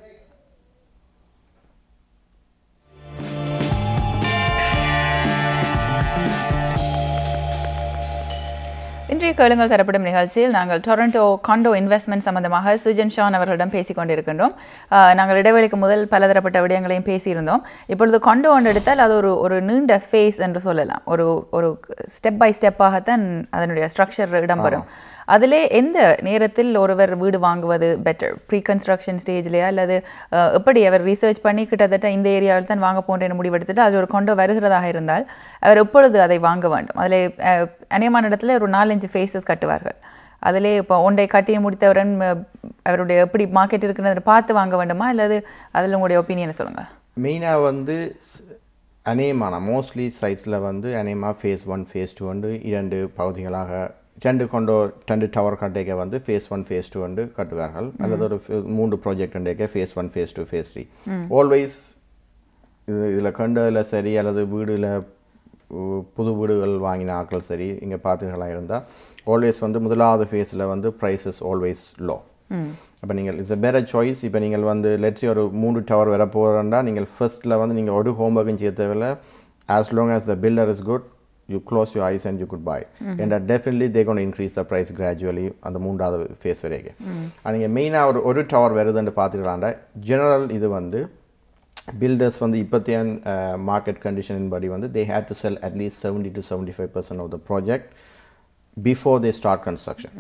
இன்றைய கேளுங்கள் தரப்படும் நிகழ்ச்சியில் நாங்கள் டொரண்டோ காண்டோ இன்வெஸ்ட்மெண்ட் சம்பந்தமாக சுஜன் ஷான் அவர்களிடம் பேசிக் கொண்டிருக்கின்றோம். நாங்கள் இடைவெளிக்கு முதல் பலதரப்பட்ட விடயங்களையும் பேசியிருந்தோம். இப்பொழுது காண்டோ ஒன்று எடுத்தால் அது ஒரு நீண்ட ஃபேஸ் என்று சொல்லலாம். ஒரு ஸ்டெப் பை ஸ்டெப்பாகத்தான் அதனுடைய ஸ்ட்ரக்சர் இடம்பெறும். அதிலே எந்த நேரத்தில் ஒருவர் வீடு வாங்குவது பெட்டர், ப்ரீ கன்ஸ்ட்ரக்ஷன் ஸ்டேஜ்லையா அல்லது எப்படி அவர் ரீசர்ச் பண்ணி கிட்டத்தட்ட இந்த ஏரியாவில் தான் வாங்க போன்றேன்னு முடிவெடுத்துட்டு அது ஒரு கொண்டோ வருகிறதாக இருந்தால் அவர் எப்பொழுது அதை வாங்க வேண்டும்? அதில் அநேகமான இடத்துல ஒரு 4-5 ஃபேஸஸ் கட்டுவார்கள். அதிலே இப்போ ஒன்றை கட்டி முடித்தவரன் அவருடைய எப்படி மார்க்கெட் இருக்குன்னு பார்த்து வாங்க வேண்டுமா அல்லது அதில் உங்களுடைய ஒப்பீனியனை சொல்லுங்கள். மெயினாக வந்து அநேகமான மோஸ்ட்லி சைட்ஸில் வந்து அநேகமாக ஃபேஸ் 1 ஃபேஸ் 2 வந்து 2 பகுதிகளாக 2 டவர் கட்டைக்க வந்து ஃபேஸ் 1 ஃபேஸ் 2 வந்து கட்டுவார்கள். அல்லது ஒரு 3 ப்ராஜெக்ட் கட்டைக்க ஃபேஸ் 1 ஃபேஸ் 2 ஃபேஸ் 3 ஆல்வேஸ் இதில் கண்டில் சரி அல்லது வீடில் புது வீடுகள் வாங்கின ஆட்கள் சரி இங்கே பார்த்துகளாக இருந்தால் ஆல்வேஸ் வந்து முதலாவது ஃபேஸில் வந்து ப்ரைஸஸ் ஆல்வேஸ் லோ. அப்போ நீங்கள் இட்ஸ் a better choice. இப்போ நீங்கள் வந்து லெட்ஸி ஒரு 3 டவர் வர போகிறோன்னா நீங்கள் ஃபர்ஸ்ட்டில் வந்து நீங்கள் ஒரு ஹோம்ஒர்க்கும் செய்ய தேவையில்லை. as long as the builder is good you close your eyes and you could buy. And that definitely they're going to increase the price gradually அந்த மூன்றாவது ஃபேஸ் வரைக்கும். நீங்கள் மெயினாக ஒரு டவர் வருதுன்னு பார்த்துக்கலாண்டா ஜெனரல் இது வந்து பில்டர்ஸ் வந்து இப்போத்தைய மார்க்கெட் கண்டிஷனின் படி வந்து they had to sell at least 70-75% of the project before they start construction.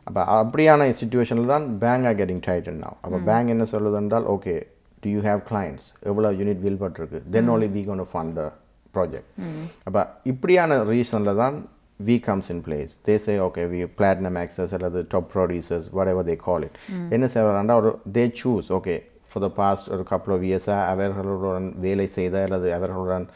அப்போ அப்படியான சிச்சுவேஷனில் தான் bank are getting tighten now. அப்போ பேங்க் என்ன சொல்லுது என்றால் okay do you have clients எவ்வளோ யூனிட் வில் பட்டிருக்கு then only we going to fund the project. அப்போ இப்படியான ரீசனில் தான் we comes in place. They say okay we platinum access அல்லது top producers whatever they call it. என்ன செய்வாங்கன்னா ஒரு they choose okay for the past ஒரு couple of years அவர்களுடன் வேலை செய்த அல்லது அவர்களுடன்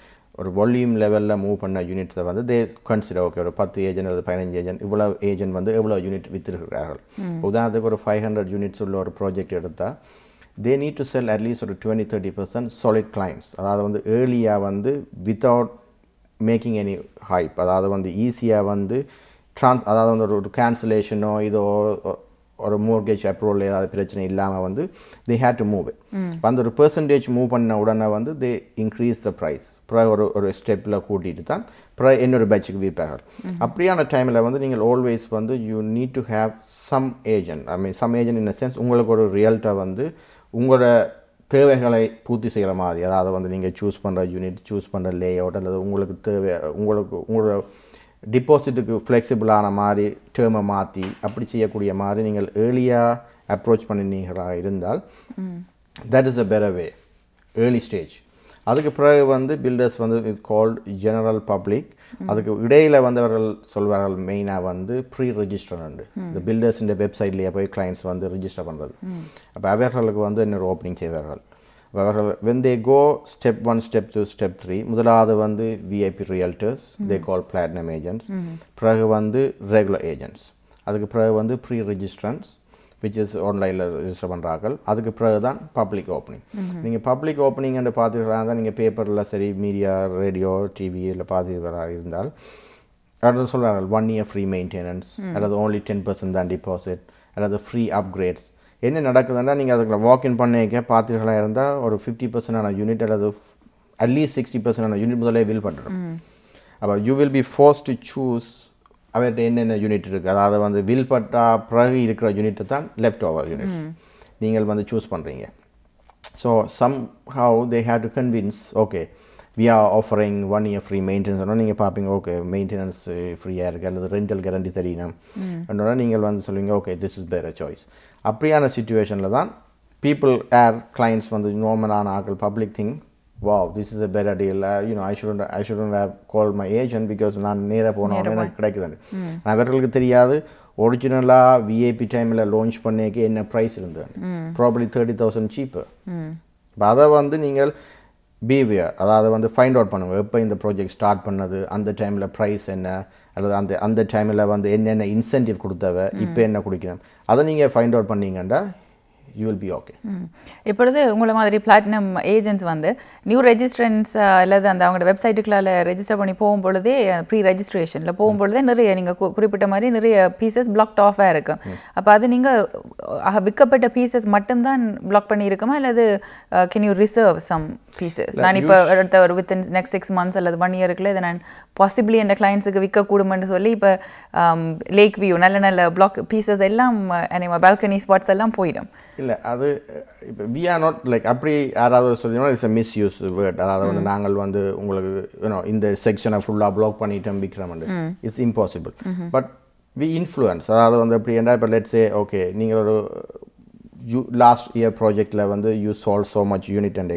ஒரு வால்யூம் லெவலில் மூவ் பண்ண யூனிட்ஸை வந்து தே கன்சிடர் ஓகே ஒரு 10 ஏஜென்ட் அல்லது 15 ஏஜென்ட் இவ்வளோ ஏஜென்ட் வந்து எவ்வளோ யூனிட் விற்றுருக்கிறார்கள். உதாரணத்துக்கு ஒரு 500 யூனிட்ஸ் உள்ள ஒரு ப்ராஜெக்ட் எடுத்தால் they need to sell at least ஒரு 20-30% solid clients. அதாவது வந்து ஏர்லியாக வந்து without making any hype, அதாவது வந்து ஈஸியாக வந்து அதாவது வந்து ஒரு கேன்சலேஷனோ இதோ ஒரு மோர்கேஜ் அப்ரூவல் ஏதாவது பிரச்சனை இல்லாமல் வந்து they had to move it. அந்த ஒரு பெர்சன்டேஜ் மூவ் பண்ண உடனே வந்து they increase the price. ஒரு ஸ்டெப்பில் கூட்டிகிட்டு தான் இன்னொரு பேட்சுக்கு விற்பார்கள். அப்படியான டைமில் வந்து நீங்கள் ஆல்வேஸ் வந்து you need to have some agent. I mean some agent in a sense உங்களுக்கு ஒரு ரியல்ட்டை வந்து உங்களோட தேவைகளை பூர்த்தி செய்கிற மாதிரி, அதாவது வந்து நீங்கள் சூஸ் பண்ணுற யூனிட், சூஸ் பண்ணுற லே அவுட், அல்லது உங்களுக்கு உங்களோட டிபாசிட்டுக்கு ஃப்ளெக்சிபிளான மாதிரி டேர்மை மாற்றி அப்படி செய்யக்கூடிய மாதிரி நீங்கள் ஏர்லியாக அப்ரோச் பண்ணினீங்களாக இருந்தால் that is a better way, early stage. அதுக்கு பிறகு வந்து பில்டர்ஸ் வந்து இட் கால்ட் ஜெனரல் பப்ளிக். அதுக்கு இடையில் வந்து அவர்கள் சொல்வார்கள் மெயினாக வந்து ப்ரீ ரெஜிஸ்டர் உண்டு. இந்த பில்டர்ஸ் இந்த வெப்சைட்லேயே போய் கிளைண்ட்ஸ் வந்து ரிஜிஸ்டர் பண்ணுறது. அப்போ அவர்களுக்கு வந்து இன்னொரு ஓப்பனிங் செய்வார்கள். அவர்கள் when they go step 1, step 2, step 3, முதலாவது வந்து விஐபி ரியல்டர்ஸ், தே கால் பிளாட்டினம் ஏஜென்ட்ஸ். பிறகு வந்து ரெகுலர் ஏஜென்ட்ஸ். அதுக்கு பிறகு வந்து ப்ரீ ரெஜிஸ்ட்ரன்ஸ் which is ஆன்லைனில் ரெஜிஸ்டர் பண்ணுறார்கள். அதுக்கு பிறகு தான் பப்ளிக் ஓப்பனிங். நீங்கள் பப்ளிக் ஓப்பனிங் என்று பார்த்துக்கலாம் தான் நீங்கள் பேப்பரில் சரி, மீடியா, ரேடியோ, டிவியில் பார்த்துக்கிறா இருந்தால் அடுத்து சொல்கிறார்கள் 1 year ஃப்ரீ மெயின்டெனன்ஸ், அல்லது only 10% தான் டிபாசிட், அல்லது ஃப்ரீ அப்கிரேட்ஸ். என்ன நடக்குதுன்னா நீங்கள் அதுக்கு வாக்இன் பண்ணிக்க பார்த்துக்கலாம் இருந்தால் ஒரு 50% யூனிட் அல்லது அட்லீஸ்ட் 60% யூனிட் முதலே வில் பண்ணுறோம். அப்போ you will B force to choose அவர்கிட்ட என்னென்ன யூனிட் இருக்குது. அதாவது வந்து வில் பட்டா பிறகு இருக்கிற யூனிட்டை தான் லெஃப்ட் ஓவர் யூனிட்ஸ் நீங்கள் வந்து சூஸ் பண்ணுறீங்க. So somehow they have to convince, okay we are offering 1 year free maintenance. நீங்கள் பார்ப்பீங்க ஓகே மெயின்டெனன்ஸ் ஃப்ரீயாக இருக்குது, அல்லது ரெண்டல் கேரண்டி தெரியணும் அப்படின்னா நீங்கள் வந்து சொல்லுவீங்க okay this is better choice. அப்படியான சிச்சுவேஷனில் தான் பீப்புள் கிளைண்ட்ஸ் வந்து நார்மலான ஆக்கள் public thing, wow, this is a better deal, I shouldn't have called my agent because நான் நேராக போனோம் எனக்கு கிடைக்குது. அவர்களுக்கு தெரியாது ஒரிஜினலாக விஐபி டைமில் லான்ச் பண்ணிக்க என்ன ப்ரைஸ் இருந்தது, ப்ராபப்ளி 30,000 சீப்பர். இப்போ அதை வந்து நீங்கள் பிஹேவியர், அதாவது வந்து ஃபைண்ட் அவுட் பண்ணுங்கள் எப்போ இந்த ப்ராஜெக்ட் ஸ்டார்ட் பண்ணது, அந்த டைமில் ப்ரைஸ் என்ன, அல்லது அந்த டைமில் வந்து என்னென்ன இன்சென்டிவ் கொடுத்தவ, இப்போ என்ன குடிக்கணும், அதை நீங்கள் ஃபைண்ட் அவுட் பண்ணீங்கன்னா you will be okay. இப்பொழுது உங்களை மாதிரி பிளாட்டினம் ஏஜென்ட்ஸ் வந்து நியூ ரெஜிஸ்ட்ரன்ஸ் அல்லது அந்த அவங்களோட வெப்சைட்டுக்குள்ளால் ரெஜிஸ்டர் பண்ணி போகும்பொழுதே ப்ரீ ரெஜிஸ்ட்ரேஷனில் போகும்பொழுதே நிறைய நீங்கள் குறிப்பிட்ட மாதிரி நிறைய பீசஸ் பிளாக்ட் ஆஃபாக இருக்கும். அப்போ அது நீங்கள் விற்கப்பட்ட பீசஸ் மட்டும்தான் பிளாக் பண்ணியிருக்குமா, அல்லது can you reserve some pieces? நான் இப்போ அடுத்த ஒரு வித்தின் நெக்ஸ்ட் 6 months அல்லது 1 yearக்குள்ளே இதை நான் பாசிபிளி என் கிளைண்ட்ஸுக்கு விற்கக்கூடுமென்று சொல்லி இப்போ லேக் வியூ நல்ல நல்ல பிளாக் பீசஸ் எல்லாம் பால்கனி ஸ்பாட்ஸ் எல்லாம் போயிடும். இல்லை அது இப்போ வி ஆர் நாட் லைக் அப்படி யாராவது சொல்லிங்கன்னா இட்ஸ் அ மிஸ்யூஸ் வேர்ட். அதாவது வந்து நாங்கள் வந்து உங்களுக்கு இந்த செக்ஷனை ஃபுல்லாக பிளாக் பண்ணிட்டோம் விற்கிறோம், it's impossible. But we influence, அதாவது வந்து எப்படி என்ன இப்போ லெட்ஸே ஓகே நீங்கள் ஒரு லாஸ்ட் இயர் ப்ராஜெக்டில் வந்து you solve so much unit and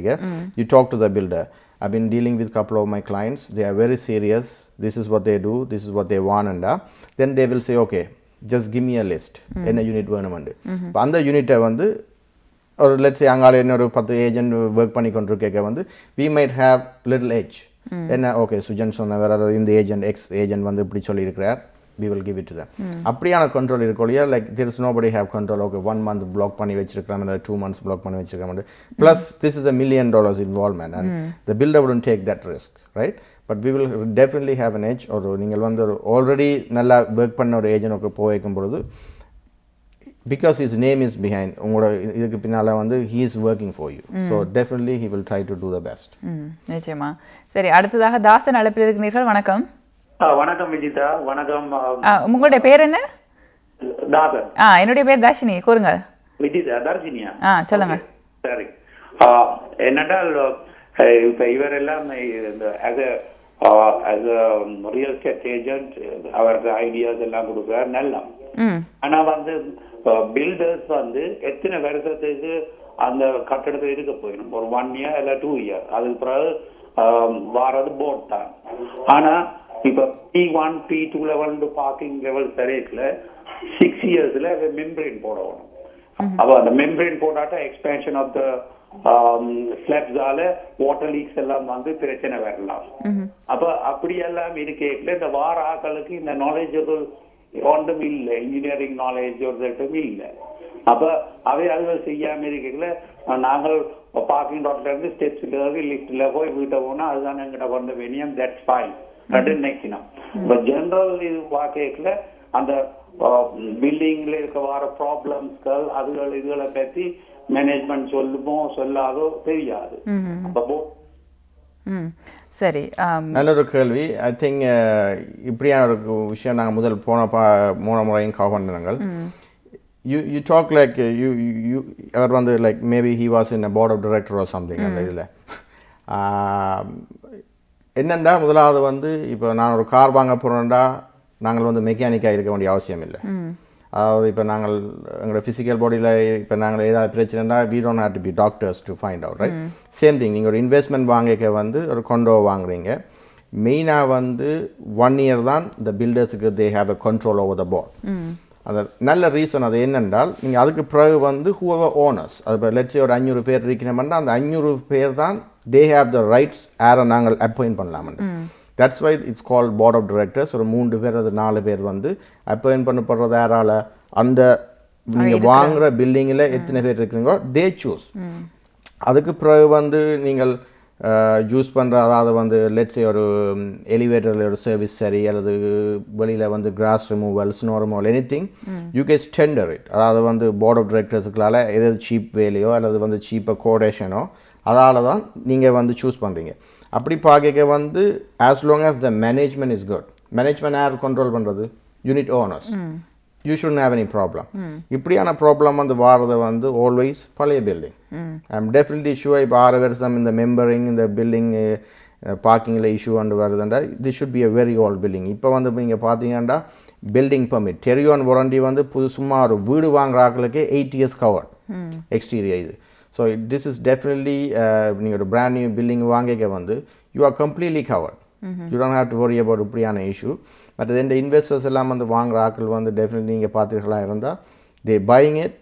you talk to the builder. I've been dealing with a couple of my clients. They are very serious. This is what they do. This is what they want. And then they will say, okay, just give me a list. என்ன unit வேணுமெண்டு. இப்போ அந்த யூனிட்டை வந்து ஒரு let's அங்கால இன்னொரு 10 agent work பண்ணி கொண்டிருக்க வந்து we might have little edge. என்ன ஓகே சுஜன் சொன்ன வேறு இந்த ஏஜென்ட் எக்ஸ் ஏஜென்ட் வந்து இப்படி சொல்லியிருக்கிறார், we will give it to them. அப்படியான கண்ட்ரோல் இருக்கொள்ளியா like there is nobody have control. okay 1 month block பண்ணி வச்சிருக்காங்க, இல்லை 2 months block பண்ணி வச்சிருக்காங்க. plus this is $1 million involvement and the builder wouldn't take that risk, right? but we will definitely have an edge. ஒரு நீங்கள் வந்து already நல்லா work பண்ண ஒரு ஏஜென்ட் போய் வைக்கும் பொழுது because his name is behind உங்களோட இதுக்கு பின்னால வந்து he is working for you, so definitely he will try to do the best. நிச்சயமா. சரி, அடுத்ததாக தாசன் அழைப்பில் இருக்கிறீர்கள். வணக்கம். வணக்கம் விஜிதா. வணக்கம். உங்களுடைய பேர் என்ன? தாசன். என்னுடைய பேர் தர்ஷினி. கூறுங்க. விஜிதா தர்ஷினியா? சொல்லுங்க. சரி, என்னென்றால் இப்ப இவரெல்லாம் ரியல் எஸ்டேட் ஏஜென்ட் அவருக்கு ஐடியாஸ் எல்லாம் கொடுக்குறாரு நல்லா. ஆனா வந்து பில்டர்ஸ் வந்து எத்தனை வருஷத்துக்கு அந்த கட்டடத்தை இருக்க போயிடும், ஒரு 1 year இல்ல 2 year, அதுக்கு பிறகு வாரது போர்ட் தான். ஆனா இப்ப P1 P2 level parking level சரியில்ல 6 yearsல மெம்பரேன் போடணும். அப்ப அந்த மெம்பரேன் போடாட்டா எக்ஸ்பேன்ஷன் ஆஃப் த ஸ்லாப்ஸால வாட்டர் லீக்ஸ் எல்லாம் வந்து பிரச்சனை வரலாம். அப்ப அப்படியெல்லாம் இருக்கேக்கல இந்த வார ஆக்களுக்கு இந்த நாலேஜபிள் ஒன்றும் இல்லை, இன்ஜினியரிங் நாலேஜ் ஒருத்தட்டும் இல்லை. அப்ப அதுகள் செய்யாம இருக்கல நாங்கள் பார்க்கிங் டாட்ல இருந்து ஸ்டெப்ஸ்ல லிஃப்ட்ல போய் வீட்டை போனா அதுதான் எங்கிட்ட வந்த வேணியம், தட்ஸ் ஃபைன் நினைக்கணும். இப்ப ஜெனரல் இது பார்க்கல அந்த பில்டிங்ல இருக்க வர ப்ராப்ளம்ஸ்கள் அதுகள் இதுகளை பற்றி மேனேஜ்மெண்ட் சொல்லுமோ சொல்லாதோ தெரியாது. சரி, நல்ல ஒரு கேள்வி. ஐ திங்க் இப்படியான ஒரு விஷயம் நாங்கள் முதல் போன முறையும் கவர் பண்ணுறாங்க. you talk like you ever wonder like maybe he was in a board of director or something அந்த இதில் என்னென்னா முதலாவது வந்து இப்போ நான் ஒரு கார் வாங்க போகிறோம்டா நாங்கள் வந்து மெக்கானிக்காக இருக்க வேண்டிய அவசியம் இல்லை. அதாவது இப்போ நாங்கள் எங்களோட ஃபிசிக்கல் பாடியில் இப்போ நாங்கள் ஏதாவது பிரச்சனைனா we don't have to be doctors to find out, right? Same thing நீங்கள் ஒரு இன்வெஸ்ட்மெண்ட் வாங்கிக்க வந்து ஒரு கொண்டோ வாங்குறீங்க, மெயினாக வந்து 1 year தான் இந்த பில்டர்ஸுக்கு they have a control over the board. அந்த நல்ல ரீசன் அது என்னென்றால் நீங்கள் அதுக்கு பிறகு வந்து whoever owners அது இப்போ லெட்ஸே ஒரு 500 பேர் இருக்கணும்னா அந்த 500 பேர் தான் they have the rights யாரை நாங்கள் அப்பாயிண்ட் பண்ணலாம்னு. That's why it's called board of directors. ஒரு 3 பேர் அது 4 பேர் வந்து அப்பாயிண்ட் பண்ணப்படுறது யாரால அந்த நீங்கள் வாங்குகிற பில்டிங்கில் எத்தனை பேர் இருக்கிறீங்களோ தே சூஸ். அதுக்கு பிறகு வந்து நீங்கள் யூஸ் பண்ணுற அதாவது வந்து லெட்ஸே ஒரு எலிவேட்டரில் ஒரு சர்வீஸ் சரி அல்லது வெளியில் வந்து cross removal snow removal any thing you case tender it. அதாவது வந்து போர்ட் ஆஃப் டைரக்டர்ஸுக்களால் எதாவது சீப் வேலையோ அல்லது வந்து சீப்பாக கோடேஷனோ அதால் தான் நீங்கள் வந்து சூஸ் பண்ணுறீங்க. அப்படி பார்க்க வந்து as long as the management is good, management யார் கண்ட்ரோல் பண்ணுறது? Unit owners. you shouldn't have any problem. இப்படியான ப்ராப்ளம் வந்து வாரது வந்து ஆல்வேஸ் பழைய building. I am definitely sure இப்போ 6 வருஷம் இந்த மெம்பரிங் இந்த பில்டிங் பார்க்கிங்கில் இஷ்யூ வந்து வருதுண்டா this should be a very old building. இப்போ வந்து நீங்கள் பார்த்தீங்கன்னா பில்டிங் பர்மிட் டெரியோன் வாரண்டி வந்து சும்மா ஒரு வீடு வாங்குற ஆட்களுக்கே 8 years கவர் எக்ஸ்டீரியர் இது. ஸோ திஸ் இஸ் டெஃபினெட்லி நீங்கள் ஒரு பிராண்ட் நியூ பில்டிங் வாங்கிக்க வந்து you are completely covered. You don't have to worry about இப்படியான இஷ்யூ. பட் இந்த இன்வெஸ்டர்ஸ் எல்லாம் வந்து வாங்குற ஆட்கள் வந்து டெஃபினெட்லி நீங்கள் பார்த்தீர்களா இருந்தால் they buying it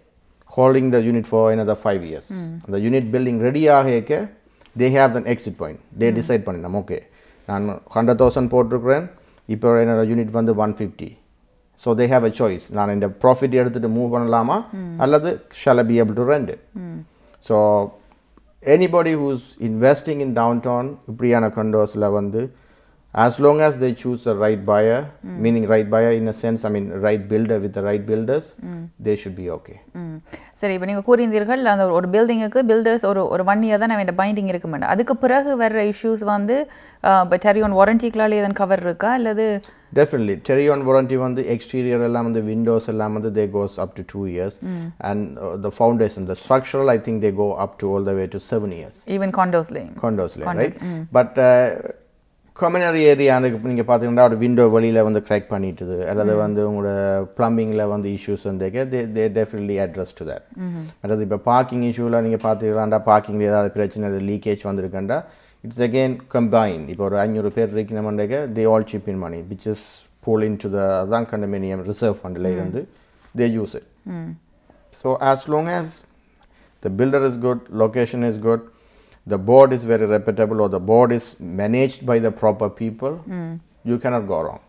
holding the unit for another 5 years. அந்த யூனிட் பில்டிங் ரெடி ஆகிக்க they have then exit point. They decide பண்ணிடலாம் ஓகே நான் 100,000 போட்டிருக்கிறேன், இப்போ என்னோட யூனிட் வந்து 150. So they have a choice, நான் இந்த ப்ராஃபிட் எடுத்துகிட்டு மூவ் பண்ணலாமா அல்லது shall I be able to rent it. So anybody who's investing in downtown இப்படியான கண்டோஸில் வந்து as long as they choose the right buyer, meaning right buyer in a sense, I mean right builder with the right builders, they should be okay. சரி, இப்போ நீங்கள் கூறியிருந்தீர்கள் அந்த ஒரு பில்டிங்குக்கு filters ஒரு 1 year தான் நம்ம பைண்டிங் இருக்க மாட்டோம். அதுக்கு பிறகு வர்ற இஷ்யூஸ் வந்து இப்போ டெரியோன் வாரண்டிக்களால் எதன் கவர் இருக்கா அல்லது? Definitely டெரியோன் வாரண்டி வந்து எக்ஸ்டீரியர் எல்லாம் வந்து விண்டோஸ் எல்லாம் வந்து they goes up to 2 years and the foundation the structural I think they go up to all the way to 7 years. Even condos right? But கம்யூனரி ஏரியாவுக்கு நீங்கள் பார்த்தீங்கன்னா ஒரு விண்டோ வழியில் வந்து கிராக் பண்ணிட்டுது அல்லது வந்து உங்களோட ப்ளம்பிங்கில் வந்து இஷ்யூஸ் வந்துக்க they definitely address to that. அதாவது இப்போ பார்க்கிங் இஷ்யூவில் நீங்கள் பார்த்தீங்களாண்டா பார்க்கிங்கில் ஏதாவது பிரச்சனை லீக்கேஜ் வந்திருக்கேன்டா இட்ஸ் அகெயின் கம்பைன். இப்போ ஒரு 500 பேர் இருக்கணும்னாக்க they all chip in money which is pool into the அதான் கண்டோமினியம் ரிசர்வ் ஃபண்டில் இருந்து they use it. So as long as the builder is good, location is good, the board is very reputable or the board is managed by the proper people, you cannot go wrong.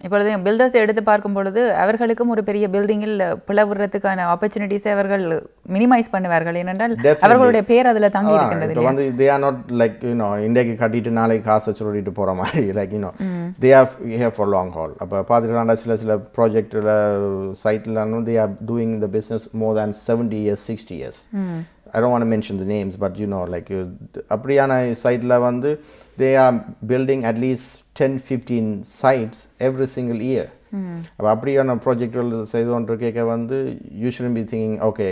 இப்பொழுது filters எடுத்து பார்க்கும் பொழுது அவர்களுக்கும் ஒரு பெரிய பில்டிங்கில் பிளவுறதுக்கான ஆப்பர்ச்சுனிட்டிஸை அவர்கள் minimise பண்ணுவார்கள். ஏனென்றால் அவர்களுடைய பேர் அதில் தங்கி இருக்கின்றது. இப்போ வந்து they are not like இன்றைக்கு கட்டிட்டு நாளைக்கு காசை சொல்லிட்டு போகிற மாதிரி like they are here for long haul. அப்போ பார்த்துக்கிட்டா சில ப்ராஜெக்டில் சைட்டில் they are doing the business more than 70 years 60 years. I don't want to mention the names, but like அப்படியான சைட்டில் வந்து they are building at least 10-15 sites every single year. அப்போ அப்படியான ப்ராஜெக்டுகள் செய்து கொண்டு கேட்க வந்து you should be thinking okay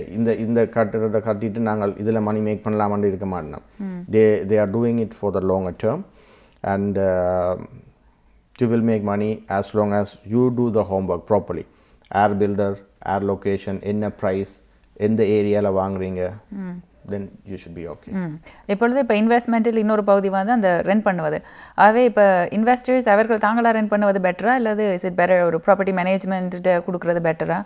இந்த கட்டிடத்தை கட்டிட்டு நாங்கள் இதில் மணி மேக் பண்ணலாமான்னு இருக்க மாட்டோம். they are doing it for the longer term and you will make money as long as you do the homework properly. Air builder, air location, என்ன price, எந்த ஏரியாவில் வாங்குறீங்க, then you should be okay. இப்பொழுது இப்போ இன்வெஸ்ட்மெண்ட்டில் இன்னொரு பகுதி வந்து அந்த ரெண்ட் பண்ணுவது. ஆகவே இப்போ இன்வெஸ்டர்ஸ் அவர்கள் தாங்களாக ரெண்ட் பண்ணுவது பெட்டரா அல்லது இஸ் இட் பெட்டர் ஒரு ப்ராப்பர்ட்டி மேனேஜ்மெண்ட்டு கொடுக்குறது பெட்டரா?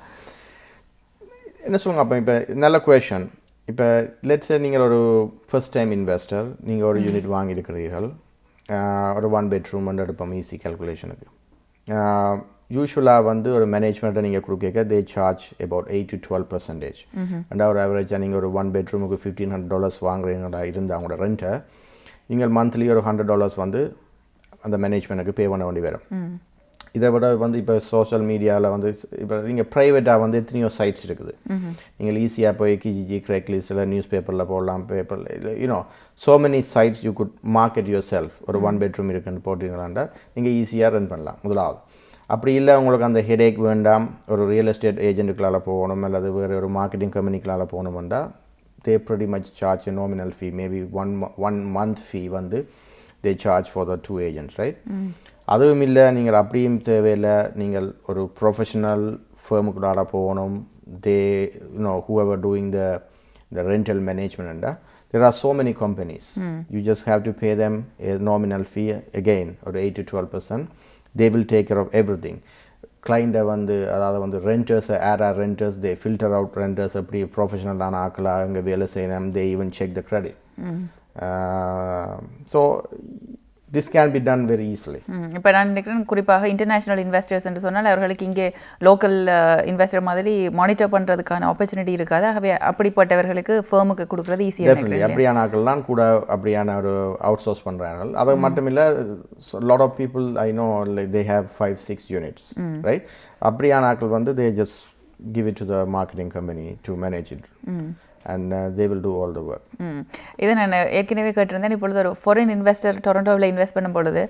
என்ன சொல்லுங்க. அப்போ இப்போ நல்ல குவெஷன். இப்போ லெட்ஸே நீங்கள் ஒரு ஃபர்ஸ்ட் டைம் இன்வெஸ்டர், நீங்கள் ஒரு யூனிட் வாங்கியிருக்கிறீர்கள், ஒரு 1 bedroom வந்து எடுப்போம் ஈஸி கேல்குலேஷனுக்கு. யூஸ்வலாக வந்து ஒரு மேனேஜ்மெண்ட்டை நீங்கள் கொடுக்க தே சார்ஜ் அபவுட் 8 to 12%. அண்ட் ஒரு ஆவரேஜாக நீங்கள் ஒரு 1 bedroomக்கு $1,500 வாங்குறீங்களா இருந்து அவங்களோட ரெண்ட்டை நீங்கள் மந்த்லி ஒரு $100 வந்து அந்த மேனேஜ்மெண்ட்டுக்கு பே பண்ண வேண்டி வரும். இதை விட வந்து இப்போ சோஷியல் மீடியாவில் வந்து இப்போ நீங்கள் ப்ரைவேட்டாக வந்து எத்தனையோ சைட்ஸ் இருக்குது. நீங்கள் ஈஸியாக போய் கிஜிஜி கிரேக்லிஸ்டில் நியூஸ் பேப்பரில் போடலாம், பேப்பரில் so many sites you could market yourself. ஒரு 1 bedroom இருக்குன்னு போட்டிங்களாண்டா நீங்கள் ஈஸியாக ரன் பண்ணலாம் முதலாவது. அப்படி இல்லை உங்களுக்கு அந்த ஹெடேக் வேண்டாம் ஒரு ரியல் எஸ்டேட் ஏஜென்ட்டுகளால் போகணும் அல்லது வேறு ஒரு marketing கம்பெனிக்களால் போகணுமெண்டா they pretty much charge a nominal fee, maybe one month fee வந்து they charge for the 2 agents, right? அதுவும் இல்லை நீங்கள் அப்படியும் தேவையில்லை நீங்கள் ஒரு ப்ரொஃபஷனல் ஃபேமுக்குள்ளார போகணும் they whoever doing the rental management and there are so many companies you just have to pay them a nominal fee again or 8 to 12%. They will take care of everything. Client வந்து அதாவது வந்து renters renters they filter out renters அப்படி ப்ரொஃபஷனலான ஆட்களாக அங்கே வேலை செய்யணும் they even check the credit. So this can be done very easily. இப்போ நான் நினைக்கிறேன் குறிப்பாக இன்டர்நேஷனல் இன்வெஸ்டர்ஸ் என்று சொன்னால் அவர்களுக்கு இங்கே லோக்கல் இன்வெஸ்டர் மாதிரி மானிட்டர் பண்ணுறதுக்கான ஆப்பர்ச்சுனிட்டி இருக்காது. ஆகவே அப்படிப்பட்டவர்களுக்கு ஃபேமுக்கு கொடுக்குறது ஈஸியாக டெஃபினெட்லி அப்படியான ஆட்கள்லாம் கூட அப்படியான ஒரு அவுட் சோர்ஸ் பண்ணுறாங்க. அது மட்டும் இல்லை lot of people I know like they have 5-6 units right. அப்படியான ஆட்கள் வந்து they just give it to the marketing company to manage it and they will do all the work. இதை நான் ஏற்கனவே கேட்டிருந்தேன். இப்பொழுது ஒரு ஃபாரின் இன்வெஸ்டர் டொரண்டோவில் இன்வெஸ்ட் பண்ணும் பொழுது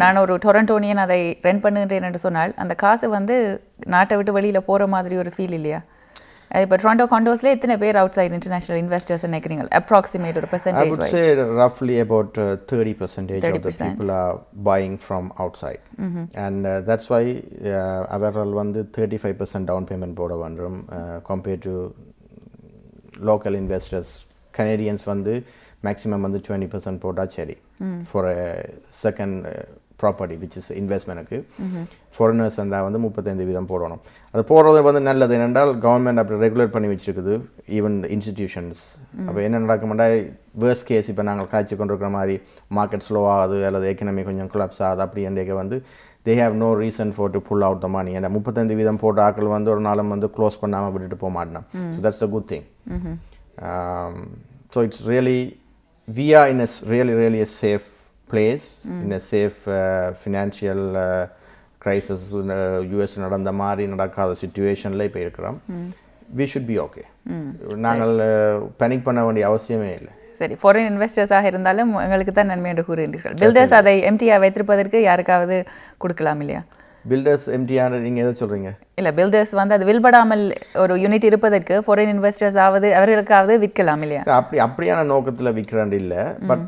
நான் ஒரு டொரண்டோனியன் அதை ரெண்ட் பண்ணுகிறேன் என்று சொன்னால் அந்த காசு வந்து நாட்டை விட்டு வெளியில் போகிற மாதிரி ஒரு ஃபீல் இல்லையா? இப்போ டொரண்டோ காண்டோஸில் எத்தனை பேர் அவுட் சைட் இன்டர்நேஷனல் இன்வெஸ்டர்ஸ் நினைக்கிறீங்க? அப்ராக்சிமேட் ஒரு percentage? I would say roughly about 30% of the people are buying from outside. And that's why அவர்கள் வந்து 35% down payment போட வேண்டும் compared to local investors. Canadians வந்து maximum வந்து 20% போட்டா சரி for a second property which is investmentக்கு. foreigners அந்த வந்து 35% போடணும். அது போடுறது வந்து நல்லது என்னென்றால் கவர்மெண்ட் அப்படி ரெகுலேட் பண்ணி வச்சிருக்குது ஈவன் இன்ஸ்டிடியூஷன்ஸ். அப்போ என்ன நடக்கும்னா வேர்ஸ்ட் கேஸ் இப்போ நாங்கள் காய்ச்சி கொண்டிருக்கிற மாதிரி மார்க்கெட் ஸ்லோ ஆகுது அல்லது எக்கனமி கொஞ்சம் கொலாப்ஸ் ஆகுது அப்படி என்றைக்கு வந்து they have no reason for to pull out the money. And 35% போட்ட ஆட்கள் வந்து ஒரு நாளும் வந்து க்ளோஸ் பண்ணாமல் விட்டுட்டு போக மாட்டோம். So that's a good thing. So it's really we are in a really a safe place, in a safe financial crisis. US நடந்த மாதிரி நடக்காத சிச்சுவேஷனில் இப்போ இருக்கிறோம். We should be okay. நாங்கள் பேனிக் பண்ண வேண்டிய அவசியமே இல்லை. சரி, ஃபாரின் இன்வெஸ்டர்ஸாக இருந்தாலும் எங்களுக்கு தான் நன்மை என்று கூறுகின்றீர்கள். பில்டர்ஸ் அதை எம்டியாக வைத்திருப்பதற்கு யாருக்காவது கொடுக்கலாம் இல்லையா? பில்டர்ஸ் எம்டியான நீங்கள் எதை சொல்கிறீங்க? இல்லை, பில்டர்ஸ் வந்து அது வில்படாமல் ஒரு யூனிட் இருப்பதற்கு ஃபாரின் இன்வெஸ்டர்ஸ் ஆவது அவர்களுக்காவது விற்கலாம் இல்லையா? அப்படியான நோக்கத்தில் விற்கிறாண்டு இல்லை. பட்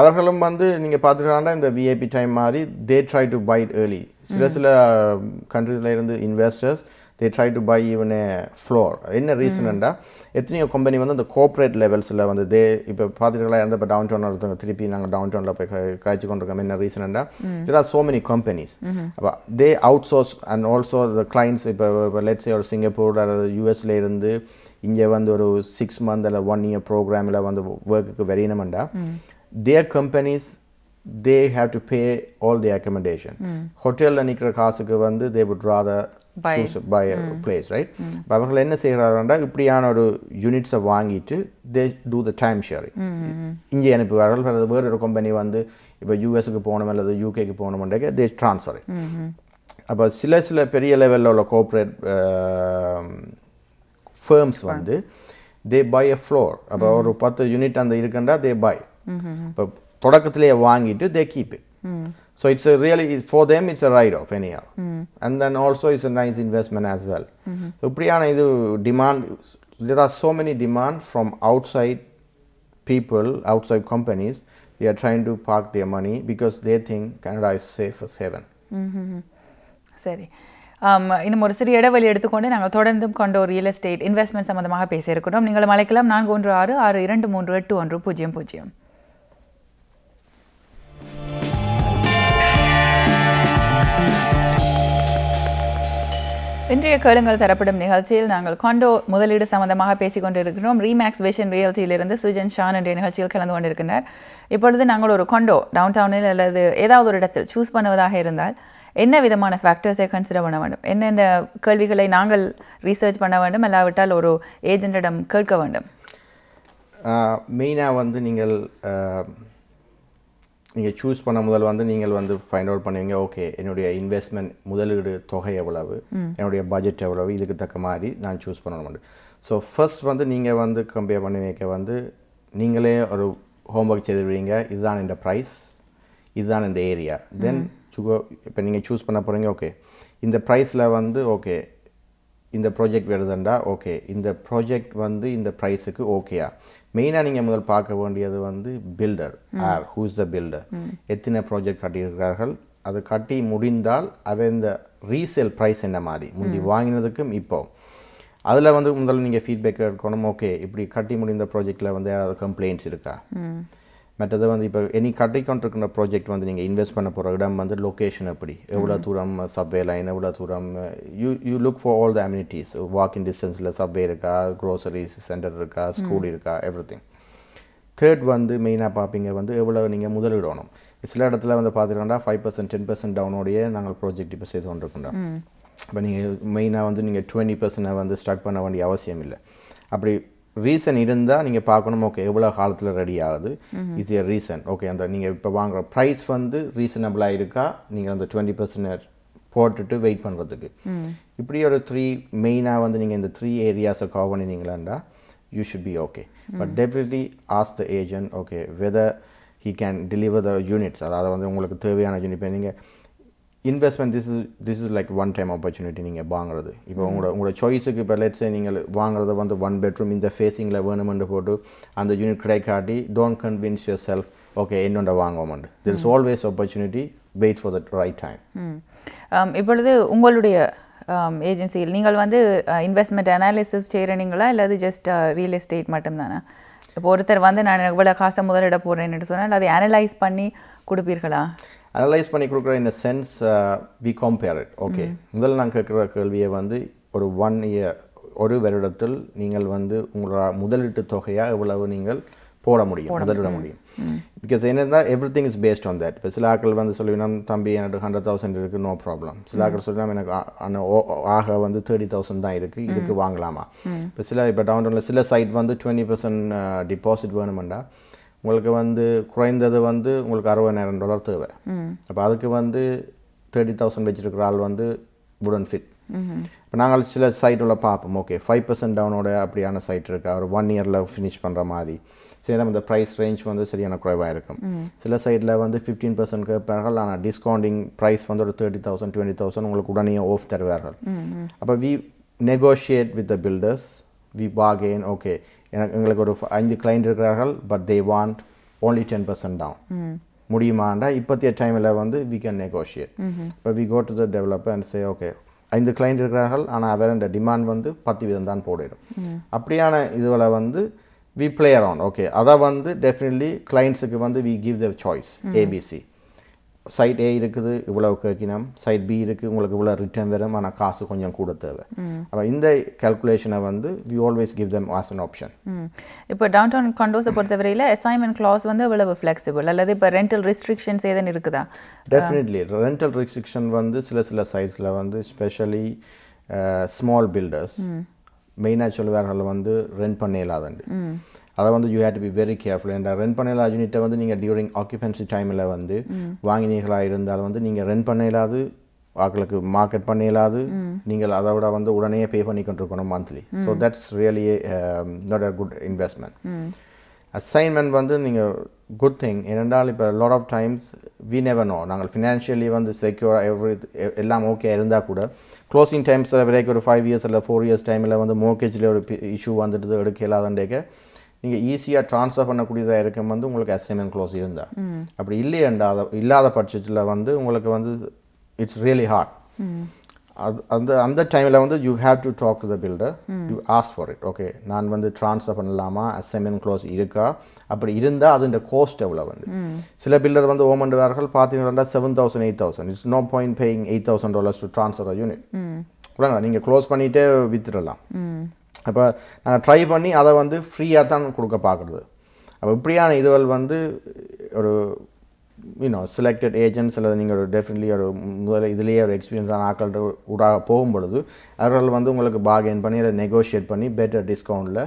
அவர்களும் வந்து நீங்கள் பார்த்துட்டாண்டா இந்த விஐபி டைம் மாதிரி they try to buy it early. சில கண்ட்ரிஸில் இருந்து investors they try to buy even a floor. என்ன ரீசன்டா எத்தனையோ கம்பெனி வந்து அந்த கோஆப்ரேட் லெவல்ஸில் வந்து தே இப்போ பார்த்துட்டுலாம் இருந்த இப்போ டவுன் டவுனில் ஒருத்தவங்க திருப்பி நாங்கள் டவுன் டவுனில் போய் காய்ச்சி கொண்டிருக்கோம். என்ன ரீசன்டா there are so many companies. அப்போ they outsource and also the clients இப்போ let's say ஒரு சிங்கப்பூர் அல்லது யூஎஸ்ல இருந்து இங்கே வந்து ஒரு 6 month அல்ல 1 year ப்ரோக்ராமில் வந்து ஒர்க்குக்கு வெறியணுமெண்டா their companies they have to pay all the accommodation. ஹோட்டலில் நிற்கிற காசுக்கு வந்து they would rather choose buy a place, right? அவர்கள் என்ன செய்கிறாருன்னா இப்படியான ஒரு யூனிட்ஸை வாங்கிட்டு they do the time sharing. இங்கே அனுப்புவார்கள். வேறு ஒரு கம்பெனி வந்து இப்போ யூஎஸ்க்கு போகணும் அல்லது யூகேக்கு போகணுமெண்டாக்க they transfer it. அப்போ சில பெரிய லெவலில் உள்ள கோஆப்ரேட் ஃபேர்ம்ஸ் வந்து they buy a floor. அப்போ ஒரு 10 யூனிட் அந்த இருக்குண்டா they buy. இப்போ தொடக்கத்திலேயே வாங்கிட்டு they keep it. So it's a really, for them it's a write off anyhow. And then also it's a nice investment as well. So இப்படியான இது demand, there are so many demand from outside people, outside companies. They are trying to park their money because they think Canada is safe as heaven. சரி, இன்னும் ஒரு சிறிய இடைவெளி எடுத்துக்கொண்டு நாங்கள் தொடர்ந்தும் கொண்ட ஒரு ரியல் எஸ்டேட் இன்வெஸ்ட்மெண்ட் சம்பந்தமாக பேச இருக்கிறோம். நீங்கள் அழைக்கலாம் 4166238100. இன்றைய கேளுங்கள் தரப்படும் நிகழ்ச்சியில் நாங்கள் காண்டோ முதலீடு சம்பந்தமாக பேசிக் கொண்டிருக்கிறோம். ரீமேக்ஸ் விஷன் ரியாலிட்டியிலிருந்து சுஜன் ஷான் என்ற நிகழ்ச்சியில் கலந்து கொண்டிருக்கிறார். இப்பொழுது நாங்கள் ஒரு காண்டோ டவுன் டவுனில் அல்லது ஏதாவது ஒரு இடத்தில் சூஸ் பண்ணுவதாக இருந்தால் என்ன விதமான ஃபேக்டர்ஸை கன்சிடர் பண்ண வேண்டும்? என்னென்ன கேள்விகளை நாங்கள் ரீசர்ச் பண்ண வேண்டும், இல்லாவிட்டால் ஒரு ஏஜென்ட்டிடம் கேட்க வேண்டும்? மெயினாக வந்து நீங்கள் சூஸ் பண்ண முதல் வந்து நீங்கள் வந்து ஃபைண்ட் அவுட் பண்ணுவீங்க, ஓகே என்னுடைய இன்வெஸ்ட்மெண்ட் முதலீடு தொகை எவ்வளவு, என்னுடைய பட்ஜெட் எவ்வளவு, இதுக்கு தக்க மாதிரி நான் சூஸ் பண்ணணும். ஸோ ஃபர்ஸ்ட் வந்து நீங்கள் வந்து கம்பேர் பண்ணி வைக்க வந்து நீங்களே ஒரு ஹோம்ஒர்க் செய்துடுவீங்க. இதுதான் இந்த ப்ரைஸ், இதுதான் இந்த ஏரியா. தென் இப்போ நீங்கள் சூஸ் பண்ண போகிறீங்க ஓகே இந்த ப்ரைஸில் வந்து ஓகே இந்த ப்ராஜெக்ட் வருதுண்டா ஓகே இந்த ப்ராஜெக்ட் வந்து இந்த ப்ரைஸுக்கு ஓகேயா மெயினாக நீங்கள் முதல் பார்க்க வேண்டியது வந்து பில்டர் ஹூஸ் த பில்டர் எத்தனை ப்ராஜெக்ட் கட்டியிருக்கிறார்கள் அது கட்டி முடிந்தால் அவை இந்த ரீசேல் ப்ரைஸ் என்ன மாதிரி முந்தி வாங்கினதுக்கும் இப்போ அதில் வந்து முதல்ல நீங்கள் ஃபீட்பேக் எடுக்கணும் ஓகே இப்படி கட்டி முடிந்த ப்ராஜெக்டில் வந்து ஏதாவது கம்ப்ளைண்ட்ஸ் இருக்கா மற்றது வந்து இப்போ எனி கட்டிக்கொண்டிருக்கிற ப்ராஜெக்ட் வந்து நீங்கள் இன்வெஸ்ட் பண்ண போகிற இடம் வந்து லொக்கேஷன் எப்படி எவ்வளோ தூரம் சப்வே லைன் எவ்வளோ தூரம் you look for all the amenities walking டிஸ்டன்ஸில் சப்வே இருக்கா க்ரோசரிஸ் சென்டர் இருக்கா ஸ்கூல் இருக்கா எவ்ரி திங் தேர்ட் வந்து மெயினாக பார்ப்பீங்க வந்து எவ்வளோ நீங்கள் முதலிடணும் சில இடத்துல வந்து பார்த்துக்கிட்டா 5% 10% டவுனோடையே நாங்கள் ப்ராஜெக்ட் இப்போ செய்து கொண்டிருக்கின்றோம் இப்போ நீங்கள் மெயினாக வந்து நீங்கள் 20% வந்து ஸ்டார்ட் பண்ண வேண்டிய அவசியம் இல்லை அப்படி ரீசன் இருந்தால் நீங்கள் பார்க்கணும் ஓகே எவ்வளோ காலத்தில் ரெடி ஆகுது இஸ் ஏ ரீசன் ஓகே அந்த நீங்கள் இப்போ வாங்குகிற ப்ரைஸ் வந்து ரீசனபிளாக இருக்கா நீங்கள் அந்த 20% போட்டுட்டு வெயிட் பண்ணுறதுக்கு இப்படி ஒரு 3 மெயினாக வந்து நீங்கள் இந்த 3 ஏரியாஸை கவர் பண்ணினீங்களாண்டா you should be okay but definitely ask the agent okay whether he can deliver the units அதாவது வந்து உங்களுக்கு தேவையான யூனிட் இப்போ நீங்கள் investment this is like one time opportunity நீங்கள் வாங்குறது இப்போ உங்களோட சாய்ஸுக்கு இப்போ லெட்ஸே நீங்கள் வாங்குறத வந்து 1 பெட்ரூம் இந்த ஃபேஸிங்கில் வேணுமென்று போட்டு அந்த யூனிட் கிடைக்காட்டி don't convince yourself okay என்னோட வாங்குவோம்ண்டு there is always opportunity wait for the right time இப்பொழுது உங்களுடைய ஏஜென்சியில் நீங்கள் வந்து இன்வெஸ்ட்மெண்ட் அனாலிசிஸ் செய்கிறீங்களா இல்லாது ஜஸ்ட் ரியல் எஸ்டேட் மட்டும்தானே இப்போ ஒருத்தர் வந்து நான் இவ்வளோ காசை முதலிட போகிறேன்னு சொன்னால் அதை அனலைஸ் பண்ணி கொடுப்பீர்களா அனலைஸ் பண்ணி கொடுக்குற இந்த sense we compare it okay முதல்ல நான் கேட்குற கேள்வியை வந்து ஒரு 1 இயர் ஒரு வருடத்தில் நீங்கள் வந்து உங்களோட முதலீட்டு தொகையாக எவ்வளவு நீங்கள் போட முடியும் முதலிட முடியும் பிகாஸ் என்னன்னா every thing is based on that இப்போ சில ஆக்கள் வந்து சொல்லுவீங்கன்னா தம்பி எனக்கு 100,000 இருக்குது நோ ப்ராப்ளம் சில ஆக்கள் சொல்லினா எனக்கு ஆக வந்து 30,000 தான் இருக்குது இதுக்கு வாங்கலாமா இப்போ டவுன் டவுனில் சில சைட் வந்து 20% டிபாசிட் வேணுமெண்டா உங்களுக்கு வந்து குறைந்தது வந்து உங்களுக்கு $60,000 தேவை அப்போ அதுக்கு வந்து 30,000 வச்சுருக்கிற ஆள் வந்து வுடன் ஃபிட் இப்போ நாங்கள் சில சைட்டில் பார்ப்போம் ஓகே 5% டவுனோட அப்படியான சைட் இருக்கா ஒரு 1 இயரில் ஃபினிஷ் பண்ணுற மாதிரி சரி நம்ம இந்த ப்ரைஸ் ரேஞ்ச் வந்து சரியான குறைவாக இருக்கும் சில சைட்டில் வந்து 15% கேட்பார்கள் ஆனால் டிஸ்கவுண்டிங் ப்ரைஸ் வந்து ஒரு 30,000 20,000 உங்களுக்கு உடனே ஆஃப் தருவார்கள் அப்போ we negotiate with the builders we bargain okay எங்களுக்கு ஒரு 5 கிளைண்ட் இருக்கிறார்கள் but they want only 10% down முடியுமாண்டா இப்போத்திய டைமில் வந்து வி கேன் நெகோஷியேட் இப்போ we go to the developer and say okay 5 client இருக்கிறார்கள் ஆனால் அவர் இந்த டிமாண்ட் வந்து 10% தான் போடிடும் அப்படியான இதுவில் வந்து வி பிளே அரவுண்ட் ஓகே அதை வந்து டெஃபினெட்லி கிளைண்ட்ஸுக்கு வந்து we give the choice ABC site A இருக்குது இவ்வளவு கேட்கணும் சைட் பி இருக்குது உங்களுக்கு இவ்வளோ ரிட்டர்ன் வரும் ஆனால் காசு கொஞ்சம் கூட தேவை அப்போ இந்த கேல்குலேஷனை வந்து we always give them as an option இப்போ டவுன் டவுன் காண்டோஸை பொறுத்தவரையில் அசைன்மெண்ட் கிளாஸ் வந்து எவ்வளவு ஃப்ளெக்சிபிள் அல்லது இப்போ ரெண்டல் ரெஸ்ட்ரிக்ஷன்ஸ் ஏதேன்னு இருக்குதா டெஃபினெட்லி ரெண்டல் ரெஸ்ட்ரிக்ஷன் வந்து சில சைட்ஸில் வந்து ஸ்பெஷலி ஸ்மால் பில்டர்ஸ் மெயினாக சொல்லுவார்கள் வந்து ரெண்ட் பண்ண இல்லாதண்டு அதை வந்து you had to be very careful and rent பண்ண இல்லாத யூனிட்டை வந்து நீங்கள் டியூரிங் ஆக்குபென்சி டைமில் வந்து வாங்கினீர்களாக இருந்தால் வந்து நீங்கள் ரெண்ட் பண்ண இல்லாது ஆக்களுக்கு மார்க்கெட் பண்ண இல்லாது நீங்கள் அதை விட வந்து உடனே பே பண்ணி கொண்டிருக்கணும் monthly so that's really not a good investment assignment வந்து நீங்கள் குட் திங் ஏனென்றால் இப்போ lot of times we never know நாங்கள் ஃபினான்ஷியலி வந்து செக்யூர் எல்லாம் ஓகே இருந்தால் கூட க்ளோசிங் டைம்ஸில் வரைக்கும் ஒரு 5 இயர்ஸ் இல்லை 4 இயர்ஸ் டைமில் வந்து மோர்கேஜில் ஒரு இஷ்யூ வந்துட்டு எடுக்க இல்லாதண்டேக்க நீங்கள் ஈஸியாக ட்ரான்ஸ்ஃபர் பண்ணக்கூடியதாக இருக்கும் வந்து உங்களுக்கு அசைன்மெண்ட் க்ளோஸ் இருந்தால் அப்படி இல்லாத பட்சத்தில் வந்து உங்களுக்கு வந்து இட்ஸ் ரியலி ஹார்ட் அந்த டைமில் வந்து you have to talk to the builder you ask for it okay நான் வந்து ட்ரான்ஸ்ஃபர் பண்ணலாமா அசைன்மெண்ட் க்ளோஸ் இருக்கா அப்படி இருந்தால் அதுன்ற கோஸ்ட் எவ்வளோ வந்து சில பில்டர் வந்து ஓமண்டுவார்கள் பார்த்தீங்கன்னா 7,000 8,000 it's no point paying $8,000 to transfer a unit இல்லைங்களா நீங்கள் க்ளோஸ் பண்ணிகிட்டே வித்துடலாம் அப்போ நாங்கள் ட்ரை பண்ணி அதை வந்து ஃப்ரீயாக தான் கொடுக்க பார்க்குறது அப்போ இப்படியான இதுவல் வந்து ஒரு யூனோ செலக்டட் ஏஜென்ட்ஸ் அல்லது நீங்கள் ஒரு டெஃபினெட்லி ஒரு முதல்ல இதுலேயே ஒரு எக்ஸ்பீரியன்ஸான ஆக்கள்கிட்ட ஊடாக போகும்பொழுது அவர்கள் வந்து உங்களுக்கு பார்கெயின் பண்ணி அதை நெகோஷியேட் பண்ணி பெட்டர் டிஸ்கவுண்ட்டில்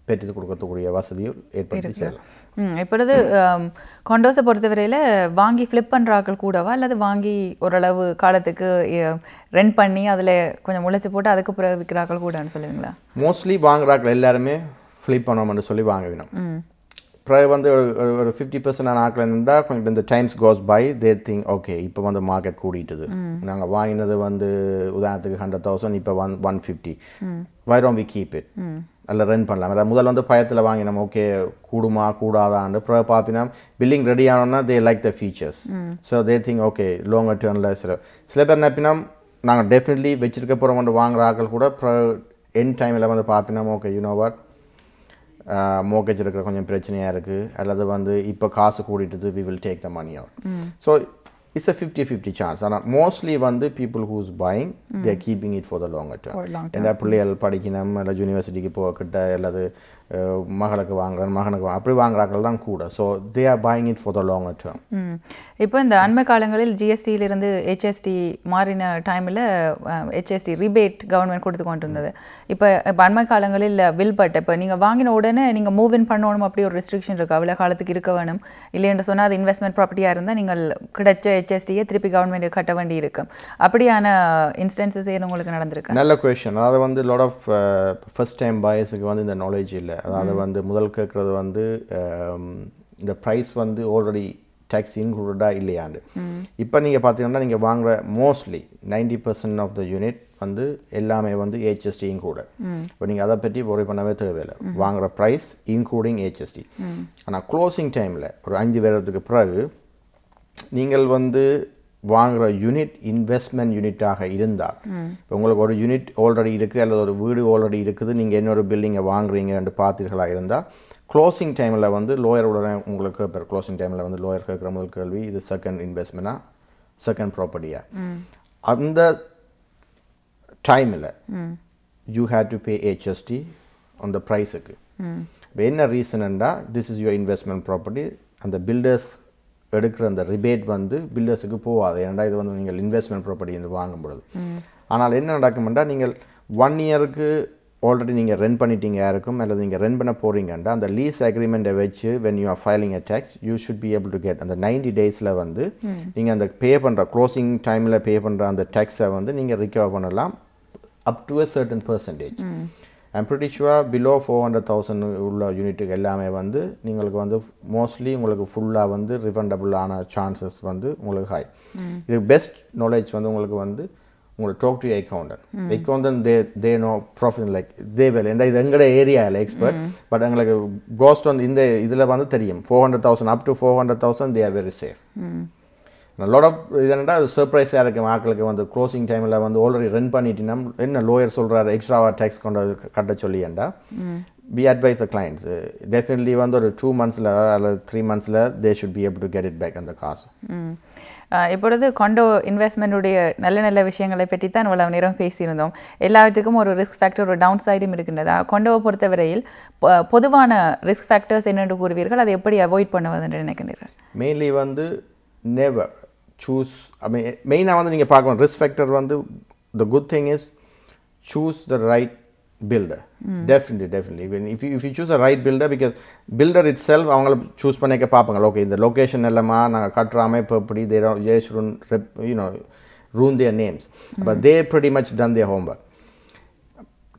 பெற்று கொடுக்கக்கூடிய வசதியும் ஏற்படுத்தி செய்யலாம் இப்பொழுது காண்டோஸை பொறுத்தவரையில் வாங்கி ஃப்ளிப் பண்ணுற ஆக்கள் கூடவா அல்லது வாங்கி ஓரளவு காலத்துக்கு ரெண்ட் பண்ணி அதில் கொஞ்சம் முளைச்சி போட்டு அதுக்கு பிறகு விற்கிற ஆக்கள் கூடன்னு சொல்லுவீங்களா மோஸ்ட்லி வாங்குறாக்கள் எல்லாருமே ஃப்ளிப் பண்ணோம்னு சொல்லி வாங்க வேணும் வந்து ஒரு 50% ஆக்கல இருந்தால் கொஞ்சம் இந்த times goes by they think okay இப்போ வந்து மார்க்கெட் கூடிட்டுது நாங்கள் வாங்கினது வந்து உதாரணத்துக்கு 100,000 இப்போ 150 why don't we keep it அல்ல ரன் பண்ணலாம் அதாவது முதல்ல வந்து பயத்தில் வாங்கினோம் ஓகே கூடுமா கூடாதான்னு அப்புறம் பார்த்தினா பில்லிங் ரெடி ஆனோன்னா they like the features so they think okay longer டேர்னில் சில பேர் நினைப்பினா நாங்கள் டெஃபினெட்லி வச்சிருக்க போகிறோம் வந்து வாங்குற ஆக்கள் கூட அப்புறம் என் டைமில் வந்து பார்த்தினா ஓகே யூனோவாட் மோர்கேஜ் இருக்கிற கொஞ்சம் பிரச்சனையாக இருக்குது அல்லது வந்து இப்போ காசு கூட்டிட்டு we will take the money out so it's a 50-50 chance ஆனால் மோஸ்ட்லி வந்து people who's buying they are keeping it for the longer term ஏன்னா பிள்ளைகள் படிக்கணும் இல்லை யூனிவர்சிட்டிக்கு போகிட்ட அல்லது மகளுக்கு வாங்குறேன் மகனுக்கு அப்படி வாங்குறாக்கள் தான் கூட so they are buying it for the longer term இப்போ இந்த அண்மை காலங்களில் ஜிஎஸ்டியிலிருந்து ஹெச்எஸ்டி மாறின டைமில் ஹெச்எஸ்டி ரிபேட் கவர்மெண்ட் கொடுத்து கொண்டு இருந்தது இப்போ அண்மை காலங்களில் வில்பட் இப்போ நீங்கள் வாங்கின உடனே நீங்கள் மூவ் இன் பண்ணணும் அப்படி ஒரு ரெஸ்ட்ரிக்ஷன் இருக்குது அவ்வளோ காலத்துக்கு இருக்க வேணும் இல்லைன்னு சொன்னால் அது இன்வெஸ்ட்மெண்ட் ப்ராப்பர்ட்டியாக இருந்தால் நீங்கள் கிடைச்ச ஹெச்எஸ்டியை திருப்பி கவர்மெண்ட் கட்ட வேண்டி இருக்கும் அப்படியான இன்ஸ்டன்சஸ் ஏன் உங்களுக்கு நடந்திருக்கு நல்ல கொஸ்டின் அதாவது வந்து லாட் ஆஃப் ஃபர்ஸ்ட் டைம் பாய்ஸுக்கு வந்து இந்த நாலேஜ் இல்லை அதாவது வந்து முதல் கேட்குறது வந்து இந்த ப்ரைஸ் வந்து ஆல்ரெடி டேக்ஸ் இன்க்ளூடடாக இல்லையாண்டு இப்போ நீங்கள் பார்த்தீங்கன்னா நீங்கள் வாங்குகிற மோஸ்ட்லி 90% ஆஃப் த யூனிட் வந்து எல்லாமே வந்து ஹெச்எஸ்டி இன்க்ளூடட் இப்போ நீங்கள் அதை பற்றி ஒரே பண்ணவே தேவையில்லை வாங்குகிற ப்ரைஸ் இன்க்ளூடிங் ஹெச்எஸ்டி ஆனால் க்ளோசிங் டைமில் ஒரு 5 வருடத்துக்கு பிறகு நீங்கள் வந்து வாங்குகிற யூனிட் இன்வெஸ்ட்மெண்ட் யூனிட்டாக இருந்தால் இப்போ உங்களுக்கு ஒரு யூனிட் ஆல்ரெடி இருக்குது அல்லது ஒரு வீடு ஆல்ரெடி இருக்குது நீங்கள் இன்னொரு பில்டிங்கை வாங்குறீங்கன்னு பார்த்தீர்களாக இருந்தால் க்ளோசிங் டைமில் வந்து லோயருடனே உங்களுக்கு கேட்பார் க்ளோசிங் டைமில் வந்து லோயர் கேட்குற முதல் கேள்வி இது செகண்ட் இன்வெஸ்ட்மெண்ட்டா செகண்ட் ப்ராப்பர்ட்டியா அந்த டைமில் you have to pay HST அந்த ப்ரைஸுக்கு இப்போ என்ன ரீசன்டா this is your investment property அந்த பில்டர்ஸ் எடுக்கிற அந்த ரிபேட் வந்து பில்டர்ஸுக்கு போகாது ஏன்னா இது வந்து நீங்கள் இன்வெஸ்ட்மெண்ட் ப்ராப்பர்ட்டி வந்து வாங்கும் பொழுது ஆனால் என்ன நடக்கும்னா நீங்கள் 1 இயருக்கு ஆல்ரெடி நீங்கள் ரென்ட் பண்ணிட்டீங்க யாருக்கும் அல்லது நீங்கள் ரென்ட் பண்ண போகிறீங்கன்னா அந்த லீஸ் அக்ரிமெண்ட்டை வச்சு when you are filing a tax you should B able to get அந்த 90 டேஸில் வந்து நீங்கள் அந்த பே பண்ணுற க்ளோசிங் டைமில் பே பண்ணுற அந்த டேக்ஸை வந்து நீங்கள் ரிகவர் பண்ணலாம் up to a certain percentage I'm pretty sure below 400,000 உள்ள யூனிட்டுக்கு எல்லாமே வந்து நீங்களுக்கு வந்து மோஸ்ட்லி உங்களுக்கு ஃபுல்லாக வந்து ரிஃபண்டபிள் ஆன சான்சஸ் வந்து உங்களுக்கு ஹை இது பெஸ்ட் நாலேஜ் வந்து உங்களுக்கு வந்து உங்களோட talk to accountant they know profit like they well எந்த இது எங்களோட ஏரியாவில் எக்ஸ்பர்ட் பட் எங்களுக்கு கோஸ்ட் வந்து இந்த இதில் வந்து தெரியும் 400,000 up to 400,000 they are very safe lot of இது என்னடா சர்ப்ரைஸாக இருக்குது மக்களுக்கு வந்து க்ளோசிங் டைமில் வந்து ஆல்ரெடி ரன் பண்ணிட்டீங்கன்னா என்ன லோயர் சொல்கிறாரு எக்ஸ்ட்ராவாக டேக்ஸ் கொண்டு கட்ட சொல்லியேண்டா we advise the clients definitely வந்து ஒரு 2 monthsல அல்லது 3 monthsல they should be able to get it back அந்த காசு இப்பொழுது கொண்டோ இன்வெஸ்ட்மெண்ட்டுடைய நல்ல நல்ல விஷயங்களை பற்றி தான் இவ்வளவு நேரம் பேசியிருந்தோம் எல்லாத்துக்கும் ஒரு ரிஸ்க் ஃபேக்டர் ஒரு டவுன் சைடும் இருக்கின்றதா கொண்டோவை பொறுத்தவரையில் பொதுவான ரிஸ்க் ஃபேக்டர்ஸ் என்னென்று கூறுவீர்கள் அதை எப்படி அவாய்ட் பண்ணுவது என்று நினைக்கிறீர்கள் மெயின்லி வந்து நெவர் choose I mean மெயினாக வந்து நீங்கள் பார்க்கணும் ரிஸ்க் ஃபேக்டர் வந்து the good thing is choose the right builder definitely if you choose the right builder because builder itself அவங்கள சூஸ் பண்ணிக்க பார்ப்பாங்க ஓகே இந்த லொகேஷன் எல்லாமா நாங்கள் கட்டுறாமல் இப்போ எப்படி they shouldn't you know ruin their names but they pretty much done their homework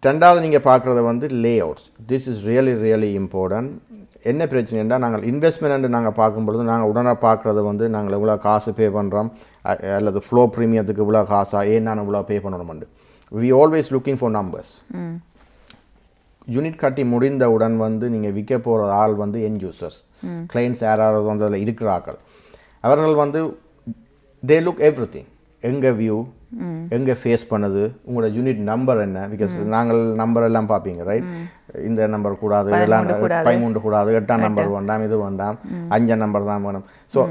ரெண்டாவது நீங்கள் பார்க்குறது வந்து layouts this is really important என்ன பிரச்சனைன்னா நாங்கள் இன்வெஸ்ட்மெண்ட் நாங்கள் பார்க்கும்பொழுது நாங்கள் உடனே பார்க்குறது வந்து நாங்கள் இவ்வளோ காசு பே பண்ணுறோம் அல்லது ஃப்ளோ ப்ரீமியத்துக்கு இவ்வளோ காசா ஏன் நான் இவ்வளோ பே பண்ணணும்ண்டு we always looking for numbers unit கட்டி முடிந்தவுடன் வந்து நீங்கள் விற்க போகிற ஆள் வந்து எண்ட் யூசர்ஸ் கிளைண்ட்ஸ் யாராவது வந்து அதில் இருக்கிற ஆக்கள் அவர்கள் வந்து தே லுக் எவ்ரிதிங் எங்கே வியூ எங்கே ஃபேஸ் பண்ணுது உங்களோட யூனிட் நம்பர் என்ன பிகாஸ் நாங்கள் நம்பர் எல்லாம் பார்ப்பீங்க ரைட் இந்த நம்பர் கூடாது எல்லாம் 13 கூடாது 8ஆம் நம்பர் வேண்டாம் இது வேண்டாம் 5ஆம் நம்பர் தான் வேணும் so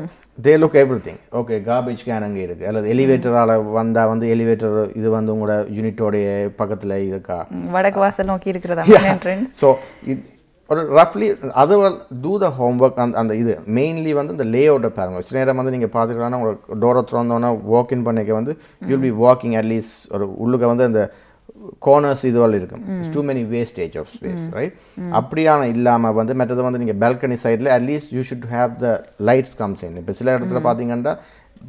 they look everything okay garbage can அங்கே இருக்குது அல்லது எலிவேட்டரால் வந்தால் வந்து எலிவேட்டர் இது வந்து உங்களோட யூனிட்டோடைய பக்கத்தில் இருக்கா வடக்கு வாசல் நோக்கி இருக்கிறதா ஸோ ஒரு ரஃப்லி அது டூ த ஹோம்ஒர்க் அந்த இது மெயின்லி வந்து இந்த லே அவுட்டை பாருங்கள் சில நேரம் வந்து நீங்கள் பார்த்துக்கலாம் உங்களுக்கு டோரை திறந்தோன்னா வாக்கின் பண்ணிக்க வந்து யூல் பி வாக்கிங் அட்லீஸ்ட் ஒரு உள்ளுக்க வந்து அந்த கார்னர்ஸ் இதுவால் இருக்கும் it's too many wastage of space right அப்படியான இல்லாமல் வந்து மற்றது வந்து நீங்கள் பால்கனி சைடில் at least you should have the lights comes in இப்போ சில இடத்துல பார்த்தீங்கன்னா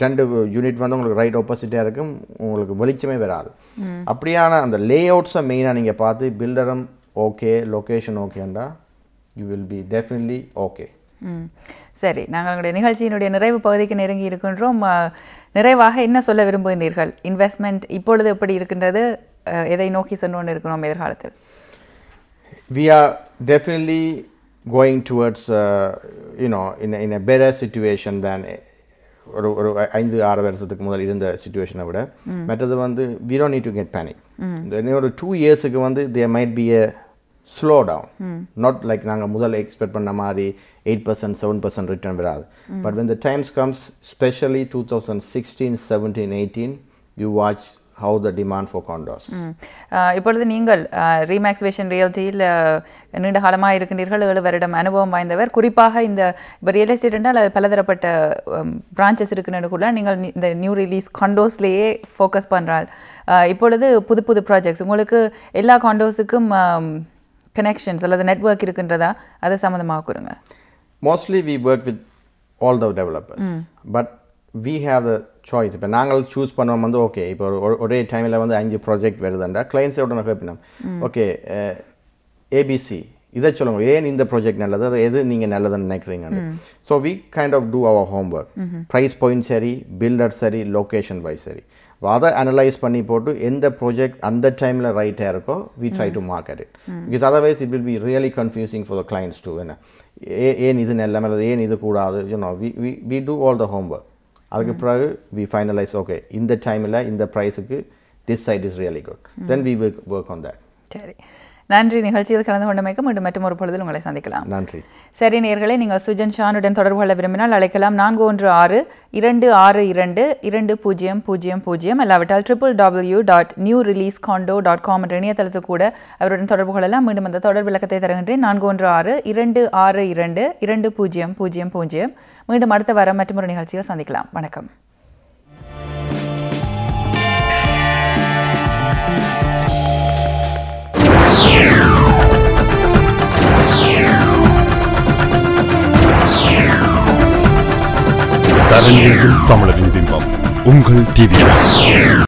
2 யூனிட் வந்து உங்களுக்கு ரைட் ஆப்போசிட்டாக இருக்கும் உங்களுக்கு வெளிச்சமே வராது அப்படியான அந்த லே அவுட்ஸை மெயினாக நீங்கள் பார்த்து பில்டரும் ஓகே லொக்கேஷன் ஓகேண்டா you will be definitely okay சரி, நாங்கள் உங்களுடைய நிகழ்ச்சியினுடைய நிறைவு பகுதிக்கு நெருங்கி இருக்கின்றோம். நிறைவாக என்ன சொல்ல விரும்புகிறீர்கள்? இன்வெஸ்ட்மெண்ட் இப்பொழுது எப்படி இருக்கின்றது? எதை நோக்கி சென்று இருக்கிறோம் எதிர்காலத்தில்? We are definitely going towards in a better situation than ஒரு 5-6 வருஷத்துக்கு முதல் இருந்த சிச்சுவேஷனை விட. மற்றது வந்து we don't need to get panic. ஒரு 2 இயர்ஸுக்கு வந்து there might be a slow down, not like நாங்கள் முதல் எக்ஸ்பெக்ட் பண்ண மாதிரி 8%, 7% ரிட்டர்ன் வராது. But when the times comes, especially 2016, 17, 18, you watch how the demand for condos. இப்பொழுது நீங்கள் ரீமேக்ஸிவேஷன் ரியல்ட்டியில் நீண்ட காலமாக இருக்கின்றீர்கள், 7 வருடம் அனுபவம் வாய்ந்தவர். குறிப்பாக இந்த இப்போ ரியல் எஸ்டேட் என்றால் அது பலதரப்பட்ட பிரான்ச்சஸ் இருக்குன்னு கூட நீங்கள் இந்த நியூ ரிலீஸ் காண்டோஸ்லேயே ஃபோக்கஸ் பண்ணுறாள். இப்பொழுது புது புது ப்ராஜெக்ட்ஸ் உங்களுக்கு எல்லா காண்டோஸுக்கும் கனெக்ஷன்ஸ் அல்லது நெட்வொர்க் இருக்கின்றதா? அதை சம்மந்தமாக கூறுங்க. Mostly we work with all the developers, but we have the choice. இப்போ நாங்கள் சூஸ் பண்ணுவோம் வந்து ஓகே இப்போ ஒரே டைமில் வந்து 5 ப்ராஜெக்ட் வருதுண்டா கிளைண்ட்ஸோட நான் கேட்பினோம், ஓகே ஏபிசி இதை சொல்லுங்க, ஏன் இந்த ப்ராஜெக்ட் நல்லது, அது எது நீங்கள் நல்லதுன்னு நினைக்கிறீங்க. So we kind of do our homework. Price point சரி, பில்டர் சரி, லொக்கேஷன் வைஸ் சரி, அதை அனலைஸ் பண்ணி போட்டு எந்த ப்ராஜெக்ட் அந்த டைமில் ரைட்டாக இருக்கோ we try to market it. Because otherwise it will be really confusing for the clients too. என்ன ஏன் இது நல்ல, ஏன் இது கூடாது, you know we do all the homework. அதுக்கு பிறகு வி ஃபைனலைஸ், ஓகே இந்த டைமில் இந்த ப்ரைஸுக்கு this site is really good, then we work on that. சரி, நன்றி. நிகழ்ச்சியில் கலந்து கொண்டமைக்கு மீண்டும் மற்றும் ஒரு பொழுதில் உங்களை சந்திக்கலாம். நன்றி. சரி நேயர்களே, நீங்கள் சுஜன் ஷானுடன் தொடர்பு கொள்ள விரும்பினால் அழைக்கலாம் 416-262-2000 அல்லாவிட்டால் www.newreleasecondo.com என்ற இணையதளத்தில் கூட அவருடன் தொடர்பு கொள்ளலாம். மீண்டும் அந்த தொடர்பு இலக்கத்தை தருகின்றேன், 416-262-2000. மீண்டும் அடுத்த வாரம் மற்றொரு நிகழ்ச்சியில் சந்திக்கலாம். வணக்கம். தமிழரின் பிம்பம் உங்கள் டிவி.